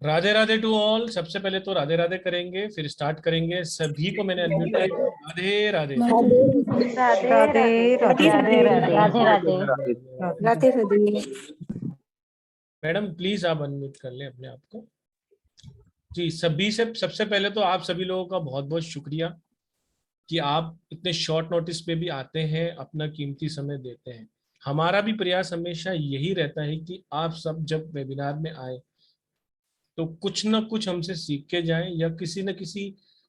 Radhe Radhe to all. सबसे पहले तो राधे राधे करेंगे, फिर स्टार्ट करेंगे। सभी को मैंने अनम्यूट किया। राधे राधे। राधे राधे राधे राधे राधे राधे राधे राधे। राधे राधे। मैडम प्लीज आप अनम्यूट कर लें अपने आप को। जी, सभी से सबसे पहले तो आप सभी लोगों का बहुत बहुत शुक्रिया कि आप इतने शॉर्ट नोटिस पे भी आते हैं, अपना कीमती समय देते हैं। हमारा भी प्रयास हमेशा यही रहता है कि आप सब जब वेबिनार में आए तो कुछ ना कुछ हमसे सीख के जाएं, या किसी न किसी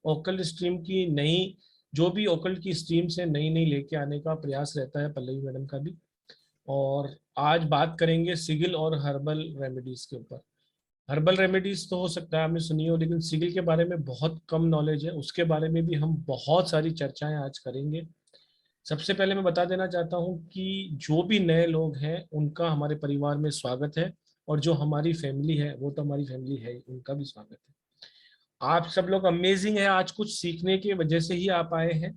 ओकल स्ट्रीम की नई, जो भी ओकल की स्ट्रीम से नई नई लेके आने का प्रयास रहता है पल्लवी मैडम का भी। और आज बात करेंगे सिगिल और हर्बल रेमेडीज के ऊपर। हर्बल रेमेडीज तो हो सकता है आपने सुनी हो, लेकिन सिगिल के बारे में बहुत कम नॉलेज है। उसके बारे में भी हम बहुत सारी चर्चाएं आज करेंगे। सबसे पहले मैं बता देना चाहता हूं कि जो भी नए लोग हैं उनका हमारे परिवार में स्वागत है, और जो हमारी फैमिली है वो तो हमारी फैमिली है ही, उनका भी स्वागत है। आप सब लोग अमेजिंग है, आज कुछ सीखने की वजह से ही आप आए हैं।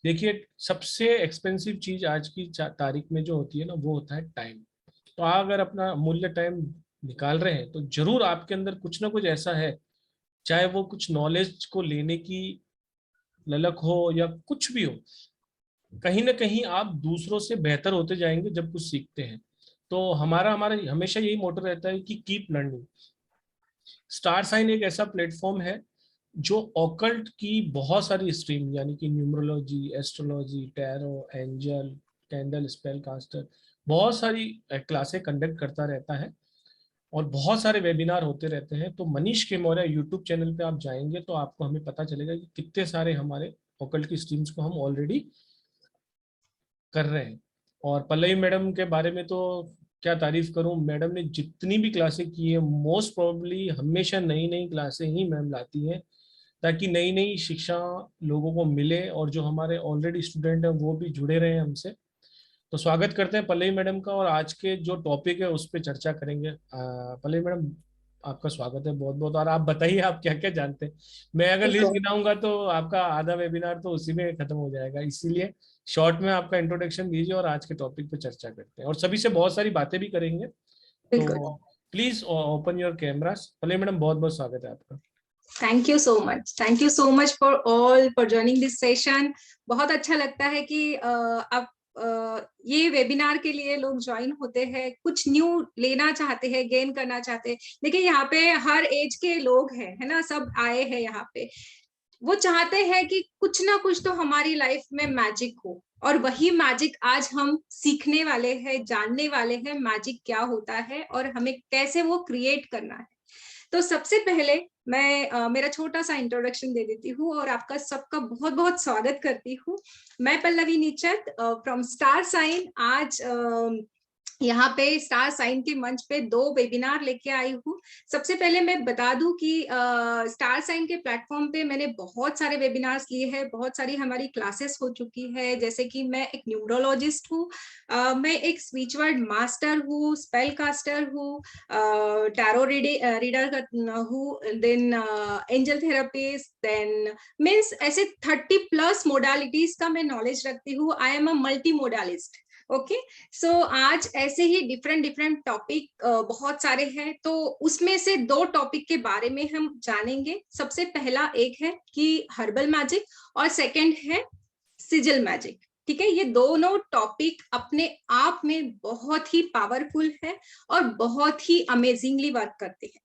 देखिए, सबसे एक्सपेंसिव चीज आज की तारीख में जो होती है ना, वो होता है टाइम। तो आप अगर अपना मूल्य टाइम निकाल रहे हैं तो जरूर आपके अंदर कुछ ना कुछ ऐसा है, चाहे वो कुछ नॉलेज को लेने की ललक हो या कुछ भी हो। कहीं ना कहीं आप दूसरों से बेहतर होते जाएंगे जब कुछ सीखते हैं। तो हमारा हमारा हमेशा यही मोटो रहता है कि कीप लर्निंग। स्टार साइन एक ऐसा प्लेटफॉर्म है जो ऑकल्ट की बहुत सारी स्ट्रीम, यानी कि numerology, astrology, tarot, angel, candle, spell caster, बहुत सारी क्लासें कंडक्ट करता रहता है, और बहुत सारे वेबिनार होते रहते हैं। तो मनीष के मौर्य यूट्यूब चैनल पे आप जाएंगे तो आपको हमें पता चलेगा कि कितने सारे हमारे ऑकल्ट की स्ट्रीम्स को हम ऑलरेडी कर रहे हैं। और पल्लवी मैडम के बारे में तो क्या तारीफ करूं, मैडम ने जितनी भी क्लासें की है, मोस्ट प्रोबेबली हमेशा नई नई क्लासें ही मैम लाती हैं, ताकि नई नई शिक्षा लोगों को मिले, और जो हमारे ऑलरेडी स्टूडेंट हैं वो भी जुड़े रहे हमसे। तो स्वागत करते हैं पल्लवी मैडम का, और आज के जो टॉपिक है उस पर चर्चा करेंगे। पल्लवी मैडम, आपका स्वागत है बहुत बहुत। और आप बताइए आप क्या क्या जानते हैं। मैं अगर लिस्ट गिनाऊंगा तो आपका आधा वेबिनार तो उसी में खत्म हो जाएगा, इसीलिए शॉर्ट में आपका इंट्रोडक्शन दीजिए और आज के टॉपिक पे चर्चा करते हैं, और सभी से बहुत सारी बातें भी करेंगे। तो please open your cameras. Pallavi madam, बहुत बहुत स्वागत है आपका। Thank you so much, thank you so much for all for joining this session. बहुत अच्छा लगता है कि आप ये वेबिनार के लिए लोग ज्वाइन होते हैं, कुछ न्यू लेना चाहते हैं, गेन करना चाहते हैं। देखिए, यहाँ पे हर एज के लोग हैं, है ना, सब आए हैं यहाँ पे। वो चाहते हैं कि कुछ ना कुछ तो हमारी लाइफ में मैजिक हो, और वही मैजिक आज हम सीखने वाले हैं, जानने वाले हैं मैजिक क्या होता है और हमें कैसे वो क्रिएट करना है। तो सबसे पहले मैं मेरा छोटा सा इंट्रोडक्शन दे देती हूँ और आपका सबका बहुत बहुत स्वागत करती हूँ। मैं पल्लवी नीचत फ्रॉम स्टार साइन। आज यहाँ पे स्टार साइन के मंच पे 2 वेबिनार लेके आई हूँ। सबसे पहले मैं बता दूं कि स्टार साइन के प्लेटफॉर्म पे मैंने बहुत सारे वेबिनार्स लिए हैं, बहुत सारी हमारी क्लासेस हो चुकी है। जैसे कि मैं एक न्यूमरोलॉजिस्ट हूँ, मैं एक स्पीच वर्ड मास्टर हूँ, स्पेल कास्टर हूँ, टैरो रीडर हूँ, then angel therapist, then means ऐसे 30+ मोडालिटीज का मैं नॉलेज रखती हूँ। I am a multi modalist. Okay, so आज ऐसे ही डिफरेंट डिफरेंट टॉपिक बहुत सारे हैं, तो उसमें से 2 टॉपिक के बारे में हम जानेंगे। सबसे पहला एक है कि हर्बल मैजिक, और सेकंड है सिजिल मैजिक। ठीक है, ये दोनों टॉपिक अपने आप में बहुत ही पावरफुल है और बहुत ही अमेजिंगली वर्क करते हैं।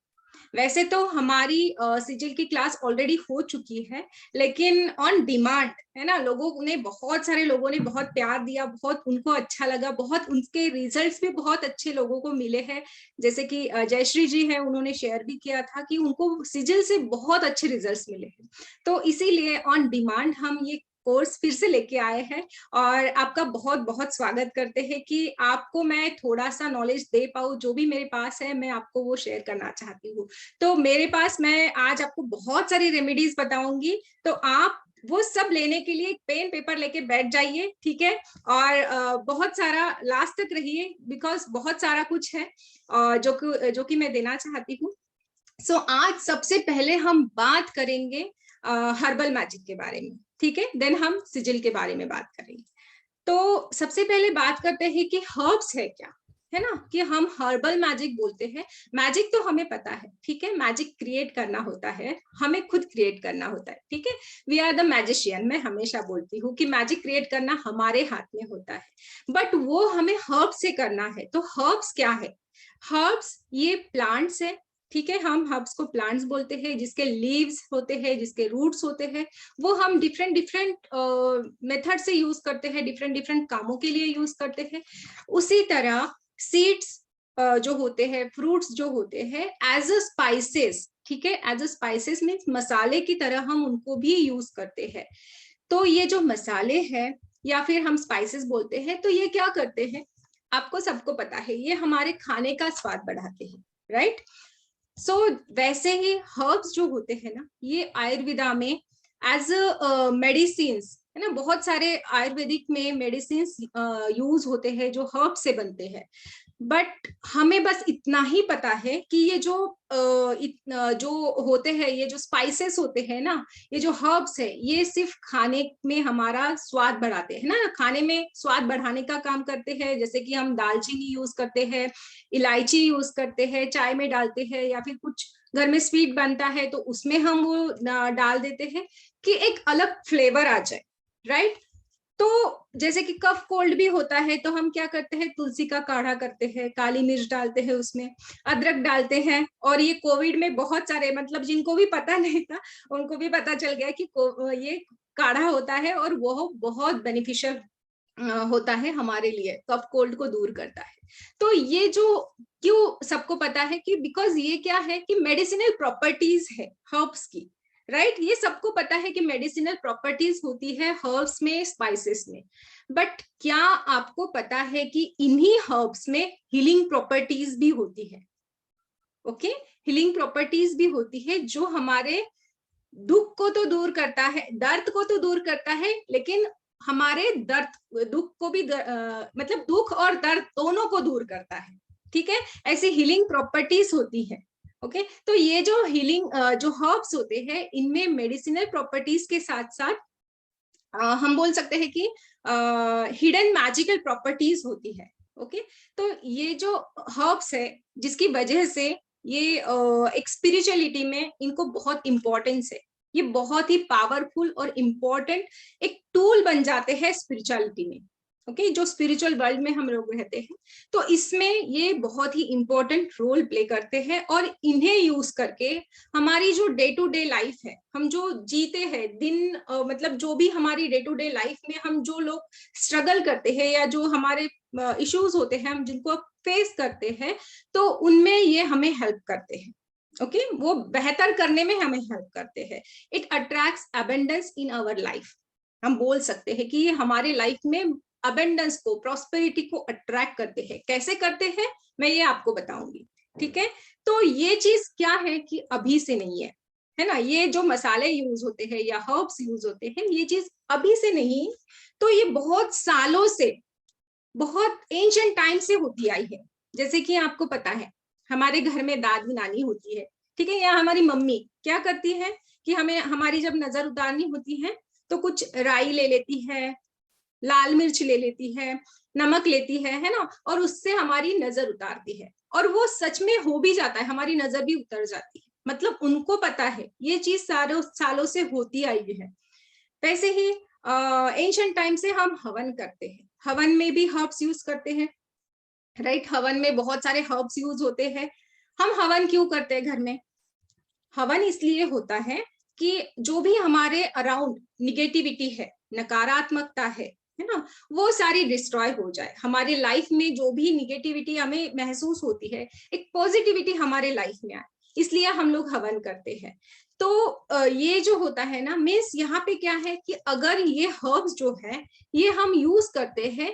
वैसे तो हमारी सिजिल की क्लास ऑलरेडी हो चुकी है, लेकिन ऑन डिमांड, है ना, लोगों ने, बहुत सारे लोगों ने बहुत प्यार दिया, बहुत उनको अच्छा लगा, बहुत उनके रिजल्ट्स भी बहुत अच्छे लोगों को मिले हैं। जैसे कि जयश्री जी है, उन्होंने शेयर भी किया था कि उनको सिजिल से बहुत अच्छे रिजल्ट्स मिले हैं। तो इसीलिए ऑन डिमांड हम ये कोर्स फिर से लेके आए हैं, और आपका बहुत बहुत स्वागत करते हैं कि आपको मैं थोड़ा सा नॉलेज दे पाऊँ। जो भी मेरे पास है मैं आपको वो शेयर करना चाहती हूँ। तो मेरे पास, मैं आज आपको बहुत सारी रेमेडीज बताऊंगी, तो आप वो सब लेने के लिए पेन पेपर लेके बैठ जाइए, ठीक है। और बहुत सारा लास्ट तक रहिए, बिकॉज बहुत सारा कुछ है जो कि मैं देना चाहती हूँ। सो आज सबसे पहले हम बात करेंगे हर्बल मैजिक के बारे में, ठीक है। देन हम सिजिल के बारे में बात करेंगे। तो सबसे पहले बात करते हैं कि हर्ब्स है क्या। है ना, कि हम हर्बल मैजिक बोलते हैं। मैजिक तो हमें पता है, ठीक है, मैजिक क्रिएट करना होता है, हमें खुद क्रिएट करना होता है, ठीक है, वी आर द मैजिशियन। मैं हमेशा बोलती हूँ कि मैजिक क्रिएट करना हमारे हाथ में होता है, बट वो हमें हर्ब्स से करना है। तो हर्ब्स क्या है? हर्ब्स ये प्लांट्स है, ठीक है, हम हर्ब्स को प्लांट्स बोलते हैं, जिसके लीव्स होते हैं, जिसके रूट्स होते हैं, वो हम डिफरेंट डिफरेंट मेथड से यूज करते हैं, डिफरेंट डिफरेंट कामों के लिए यूज करते हैं। उसी तरह सीड्स जो होते हैं, फ्रूट्स जो होते हैं, एज अ स्पाइसेस, ठीक है, एज अ स्पाइसेस मीन्स मसाले की तरह हम उनको भी यूज करते हैं। तो ये जो मसाले हैं या फिर हम स्पाइसेस बोलते हैं, तो ये क्या करते हैं, आपको सबको पता है, ये हमारे खाने का स्वाद बढ़ाते हैं, राइट। सो वैसे ही हर्ब्स जो होते हैं ना, ये आयुर्वेदा में एज अ मेडिसिन है ना, बहुत सारे आयुर्वेदिक में मेडिसिन यूज होते हैं जो हर्ब से बनते हैं। बट हमें बस इतना ही पता है कि ये जो जो होते हैं, ये जो स्पाइसेस होते हैं ना, ये जो हर्ब्स है, ये सिर्फ खाने में हमारा स्वाद बढ़ाते हैं ना, खाने में स्वाद बढ़ाने का काम करते हैं। जैसे कि हम दालचीनी यूज करते हैं, इलायची यूज करते हैं, चाय में डालते हैं, या फिर कुछ घर में स्वीट बनता है तो उसमें हम वो डाल देते हैं कि एक अलग फ्लेवर आ जाए, राइट। तो जैसे कि कफ कोल्ड भी होता है तो हम क्या करते हैं, तुलसी का काढ़ा करते हैं, काली मिर्च डालते हैं उसमें, अदरक डालते हैं। और ये कोविड में बहुत सारे, मतलब जिनको भी पता नहीं था उनको भी पता चल गया कि ये काढ़ा होता है और वो बहुत बेनिफिशियल होता है हमारे लिए, कफ कोल्ड को दूर करता है। तो ये जो क्यों सबको पता है कि बिकॉज ये क्या है कि मेडिसिनल प्रॉपर्टीज है हर्ब्स की, राइट। ये सबको पता है कि मेडिसिनल प्रॉपर्टीज होती है हर्ब्स में, स्पाइसेस में। बट क्या आपको पता है कि इन्हीं हर्ब्स में हीलिंग प्रॉपर्टीज भी होती है? ओके, हीलिंग प्रॉपर्टीज भी होती है जो हमारे दुख को तो दूर करता है, दर्द को तो दूर करता है, लेकिन हमारे दर्द दुख को भी मतलब दुख और दर्द दोनों को दूर करता है, ठीक है। ऐसी हीलिंग प्रॉपर्टीज होती है। ओके, तो ये जो हीलिंग जो हर्ब्स होते हैं, इनमें मेडिसिनल प्रॉपर्टीज के साथ साथ हम बोल सकते हैं कि हिडन मैजिकल प्रॉपर्टीज होती है। ओके, तो ये जो हर्ब्स है, जिसकी वजह से ये एक स्पिरिचुअलिटी में इनको बहुत इंपॉर्टेंस है, ये बहुत ही पावरफुल और इम्पोर्टेंट एक टूल बन जाते हैं स्पिरिचुअलिटी में। ओके, जो स्पिरिचुअल वर्ल्ड में हम लोग रहते हैं, तो इसमें ये बहुत ही इंपॉर्टेंट रोल प्ले करते हैं। और इन्हें यूज करके हमारी जो डे टू डे लाइफ है, हम जो जीते हैं दिन, मतलब जो भी हमारी डे टू डे लाइफ में हम जो लोग स्ट्रगल करते हैं या जो हमारे इश्यूज होते हैं, हम जिनको फेस करते हैं, तो उनमें ये हमें हेल्प करते हैं। ओके, वो बेहतर करने में हमें हेल्प करते हैं। It attracts abundance in our life. हम बोल सकते हैं कि ये हमारे लाइफ में अबेंडेंस को, प्रॉस्पेरिटी को अट्रैक्ट करते हैं। कैसे करते हैं मैं ये आपको बताऊंगी, ठीक है। तो ये चीज क्या है कि अभी से नहीं है ना, ये जो मसाले यूज होते हैं या हर्ब्स यूज होते हैं, ये चीज अभी से नहीं, तो ये बहुत सालों से, बहुत एंशिएंट टाइम से होती आई है। जैसे कि आपको पता है, हमारे घर में दादी नानी होती है, ठीक है, या हमारी मम्मी क्या करती है कि हमें हमारी जब नजर उतारनी होती है तो कुछ राई ले लेती है, लाल मिर्च ले लेती है, नमक लेती है ना, और उससे हमारी नजर उतारती है। और वो सच में हो भी जाता है, हमारी नजर भी उतर जाती है। मतलब उनको पता है ये चीज सालों से होती आई है। वैसे ही एंशिएंट टाइम से हम हवन करते हैं, हवन में भी हर्ब्स यूज करते हैं, राइट। हवन में बहुत सारे हर्ब्स यूज होते हैं। हम हवन क्यों करते हैं घर में? हवन इसलिए होता है कि जो भी हमारे अराउंड निगेटिविटी है, नकारात्मकता है ना, वो सारी डिस्ट्रॉय हो जाए। हमारे लाइफ में जो भी निगेटिविटी हमें महसूस होती है, एक पॉजिटिविटी हमारे लाइफ में आए, इसलिए हम लोग हवन करते हैं। तो ये जो होता है ना, मीन्स यहाँ पे क्या है कि अगर ये हर्ब्स जो है ये हम यूज करते हैं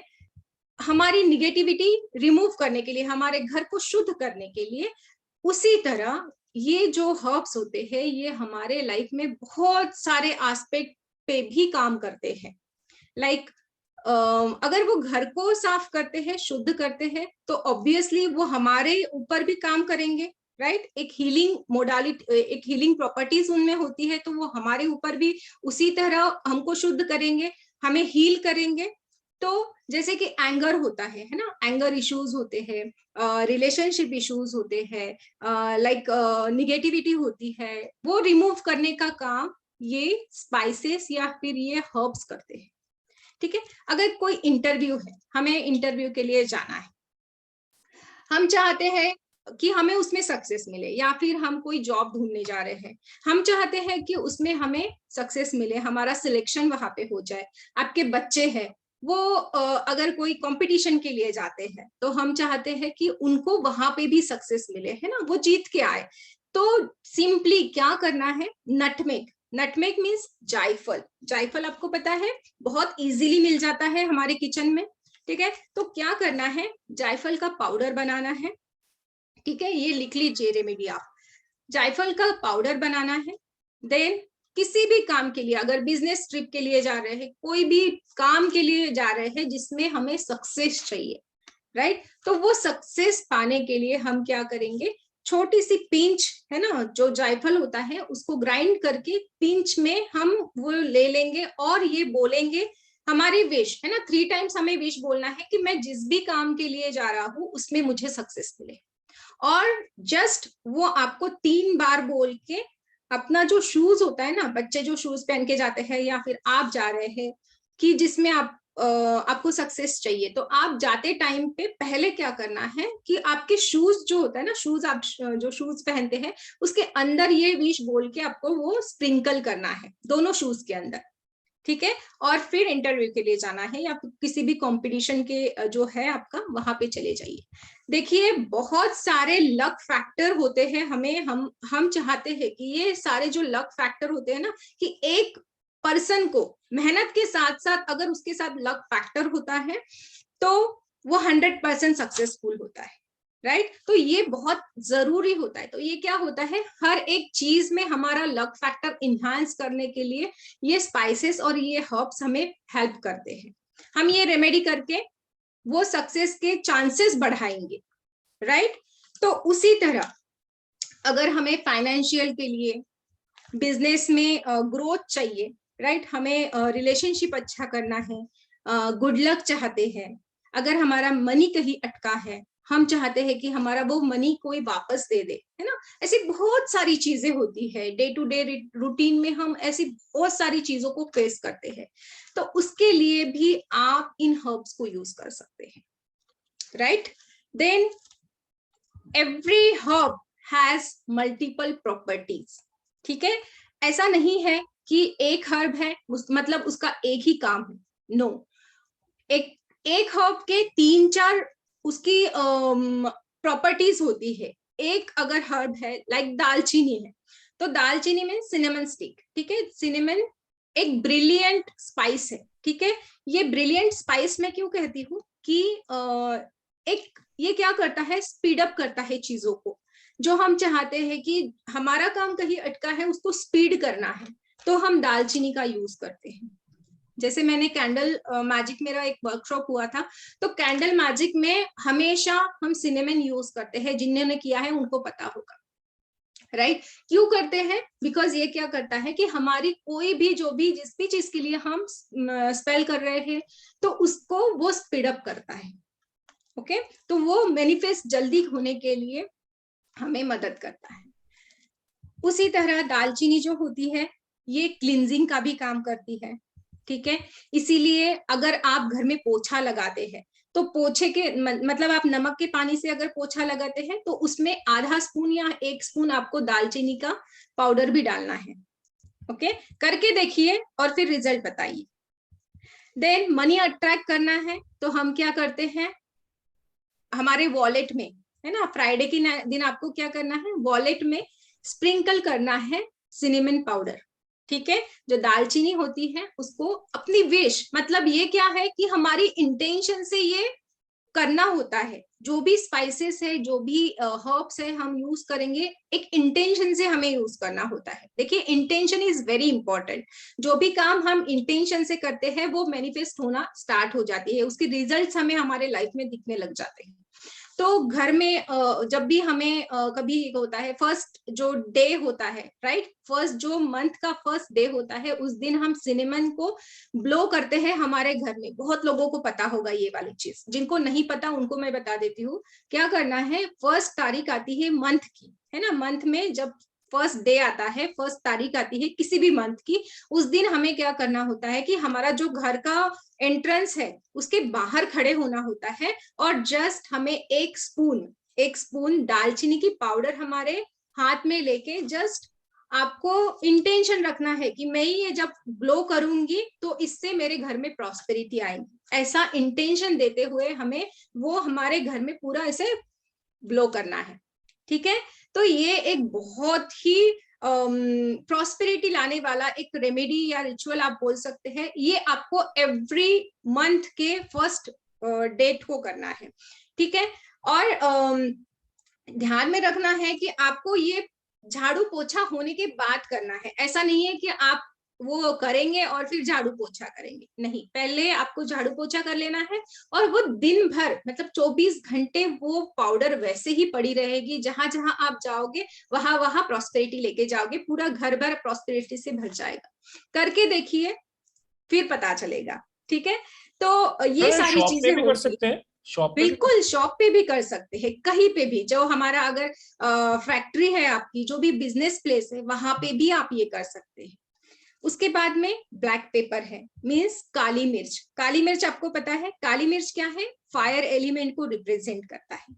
हमारी निगेटिविटी रिमूव करने के लिए, हमारे घर को शुद्ध करने के लिए, उसी तरह ये जो हर्ब्स होते हैं ये हमारे लाइफ में बहुत सारे एस्पेक्ट पे भी काम करते हैं। लाइक अगर वो घर को साफ करते हैं, शुद्ध करते हैं, तो ऑब्वियसली वो हमारे ऊपर भी काम करेंगे, राइट। एक हीलिंग मोडालिटी, एक हीलिंग प्रॉपर्टीज उनमें होती है, तो वो हमारे ऊपर भी उसी तरह हमको शुद्ध करेंगे, हमें हील करेंगे। तो जैसे कि एंगर होता है ना, एंगर इश्यूज होते हैं, रिलेशनशिप इश्यूज होते हैं, लाइक निगेटिविटी होती है, वो रिमूव करने का काम ये स्पाइसेस या फिर ये हर्ब्स करते हैं। ठीक है, अगर कोई इंटरव्यू है, हमें इंटरव्यू के लिए जाना है, हम चाहते हैं कि हमें उसमें सक्सेस मिले, या फिर हम कोई जॉब ढूंढने जा रहे हैं, हम चाहते हैं कि उसमें हमें सक्सेस मिले, हमारा सिलेक्शन वहां पे हो जाए। आपके बच्चे हैं, वो अगर कोई कंपटीशन के लिए जाते हैं तो हम चाहते हैं कि उनको वहां पे भी सक्सेस मिले, है ना, वो जीत के आए। तो सिंपली क्या करना है, नटमेग, नटमेग मीन्स जायफल, जायफल आपको पता है बहुत इजीली मिल जाता है हमारे किचन में। ठीक है, तो क्या करना है, जायफल का पाउडर बनाना है। ठीक है, ये लिख लीजिए रेमेडी आप, जायफल का पाउडर बनाना है। देन किसी भी काम के लिए, अगर बिजनेस ट्रिप के लिए जा रहे हैं, कोई भी काम के लिए जा रहे हैं जिसमें हमें सक्सेस चाहिए, राइट, तो वो सक्सेस पाने के लिए हम क्या करेंगे, छोटी सी पिंच है ना, जो जायफल होता है उसको ग्राइंड करके पिंच में हम वो ले लेंगे और ये बोलेंगे हमारी विश है ना, 3 टाइम्स हमें विश बोलना है कि मैं जिस भी काम के लिए जा रहा हूँ उसमें मुझे सक्सेस मिले। और जस्ट वो आपको 3 बार बोल के अपना जो शूज होता है ना, बच्चे जो शूज पहन के जाते हैं या फिर आप जा रहे हैं कि जिसमें आपको सक्सेस चाहिए, तो आप जाते टाइम पे पहले क्या करना है कि आपके शूज जो होता है ना, शूज आप जो शूज पहनते हैं उसके अंदर ये विश बोल के आपको वो स्प्रिंकल करना है दोनों शूज के अंदर। ठीक है, और फिर इंटरव्यू के लिए जाना है या किसी भी कंपटीशन के जो है आपका, वहां पे चले जाइए। देखिए बहुत सारे लक फैक्टर होते हैं, हमें हम चाहते हैं कि ये सारे जो लक फैक्टर होते हैं ना, कि एक पर्सन को मेहनत के साथ साथ अगर उसके साथ लक फैक्टर होता है तो वो 100% सक्सेसफुल होता है, राइट। तो ये बहुत जरूरी होता है। तो ये क्या होता है, हर एक चीज में हमारा लक फैक्टर इन्हांस करने के लिए ये स्पाइसेस और ये हर्ब्स हमें हेल्प करते हैं। हम ये रेमेडी करके वो सक्सेस के चांसेस बढ़ाएंगे, राइट। तो उसी तरह अगर हमें फाइनेंशियल के लिए, बिजनेस में ग्रोथ चाहिए, राइट, हमें रिलेशनशिप अच्छा करना है, गुड लक चाहते हैं, अगर हमारा मनी कहीं अटका है, हम चाहते हैं कि हमारा वो मनी कोई वापस दे दे, है ना, ऐसी बहुत सारी चीजें होती है डे टू डे रूटीन में, हम ऐसी बहुत सारी चीजों को फेस करते हैं। तो उसके लिए भी आप इन हर्ब्स को यूज कर सकते हैं, right. Then every herb has multiple properties. ठीक है, ऐसा नहीं है कि एक हर्ब है मतलब उसका एक ही काम है, नो, एक हर्ब के 3-4 उसकी प्रॉपर्टीज होती है। एक अगर हर्ब है लाइक दालचीनी है, तो दालचीनी में सिनेमन स्टिक, ठीक है, सिनेमन एक ब्रिलियंट स्पाइस है। ठीक है, ये ब्रिलियंट स्पाइस मैं क्यों कहती हूँ कि एक ये क्या करता है, स्पीड अप करता है चीजों को। जो हम चाहते हैं कि हमारा काम कहीं अटका है उसको स्पीड करना है, तो हम दालचीनी का यूज करते हैं। जैसे मैंने कैंडल मैजिक, मेरा एक वर्कशॉप हुआ था, तो कैंडल मैजिक में हमेशा हम सिनेमन यूज करते हैं, जिन्होंने किया है उनको पता होगा, राइट। क्यों करते हैं, बिकॉज ये क्या करता है कि हमारी कोई भी जो भी जिस भी चीज के लिए हम स्पेल कर रहे हैं तो उसको वो स्पीड अप करता है। ओके, तो वो मैनिफेस्ट जल्दी होने के लिए हमें मदद करता है। उसी तरह दालचीनी जो होती है ये क्लींजिंग का भी काम करती है। ठीक है, इसीलिए अगर आप घर में पोछा लगाते हैं तो पोछे के मतलब आप नमक के पानी से अगर पोछा लगाते हैं तो उसमें आधा स्पून या 1 स्पून आपको दालचीनी का पाउडर भी डालना है। ओके, करके देखिए और फिर रिजल्ट बताइए। देन मनी अट्रैक्ट करना है तो हम क्या करते हैं, हमारे वॉलेट में, है ना, फ्राइडे के दिन आपको क्या करना है, वॉलेट में स्प्रिंकल करना है सिनेमन पाउडर। ठीक है, जो दालचीनी होती है उसको अपनी विश, मतलब ये क्या है कि हमारी इंटेंशन से ये करना होता है। जो भी स्पाइसेस है, जो भी हर्ब्स है हम यूज करेंगे, एक इंटेंशन से हमें यूज करना होता है। देखिए इंटेंशन इज वेरी इंपॉर्टेंट। जो भी काम हम इंटेंशन से करते हैं वो मैनिफेस्ट होना स्टार्ट हो जाती है, उसके रिजल्ट्स हमें हमारे लाइफ में दिखने लग जाते हैं। तो घर में जब भी हमें कभी होता है फर्स्ट जो डे होता है, राइट, फर्स्ट जो मंथ का फर्स्ट डे होता है, उस दिन हम सिनेमन को ब्लो करते हैं हमारे घर में। बहुत लोगों को पता होगा ये वाली चीज, जिनको नहीं पता उनको मैं बता देती हूँ। क्या करना है, फर्स्ट तारीख आती है मंथ की, है ना, मंथ में जब फर्स्ट डे आता है, फर्स्ट तारीख आती है किसी भी मंथ की, उस दिन हमें क्या करना होता है कि हमारा जो घर का एंट्रेंस है उसके बाहर खड़े होना होता है, और जस्ट हमें एक स्पून दालचीनी की पाउडर हमारे हाथ में लेके जस्ट आपको इंटेंशन रखना है कि मैं ये जब ग्लो करूंगी तो इससे मेरे घर में प्रॉस्पेरिटी आएगी। ऐसा इंटेंशन देते हुए हमें वो हमारे घर में पूरा ऐसे ग्लो करना है, ठीक है। तो ये एक बहुत ही प्रॉस्पेरिटी लाने वाला एक रेमेडी या रिचुअल आप बोल सकते हैं। ये आपको एवरी मंथ के फर्स्ट डेट को करना है, ठीक है। और ध्यान में रखना है कि आपको ये झाड़ू पोछा होने के बाद करना है। ऐसा नहीं है कि आप वो करेंगे और फिर झाड़ू पोछा करेंगे, नहीं, पहले आपको झाड़ू पोछा कर लेना है, और वो दिन भर मतलब 24 घंटे वो पाउडर वैसे ही पड़ी रहेगी। जहां जहां आप जाओगे वहां वहां प्रॉस्पेरिटी लेके जाओगे, पूरा घर भर प्रॉस्पेरिटी से भर जाएगा। करके देखिए, फिर पता चलेगा, ठीक है। तो ये सारी शॉप पे चीजें भी कर सकते हैं, शॉप पे भी बिल्कुल शॉप पे भी कर सकते हैं, कहीं पे भी, जो हमारा अगर फैक्ट्री है आपकी, जो भी बिजनेस प्लेस है, वहां पे भी आप ये कर सकते हैं। उसके बाद में ब्लैक पेपर है, मीन्स काली मिर्च। काली मिर्च आपको पता है, काली मिर्च क्या है, फायर एलिमेंट को रिप्रेजेंट करता है।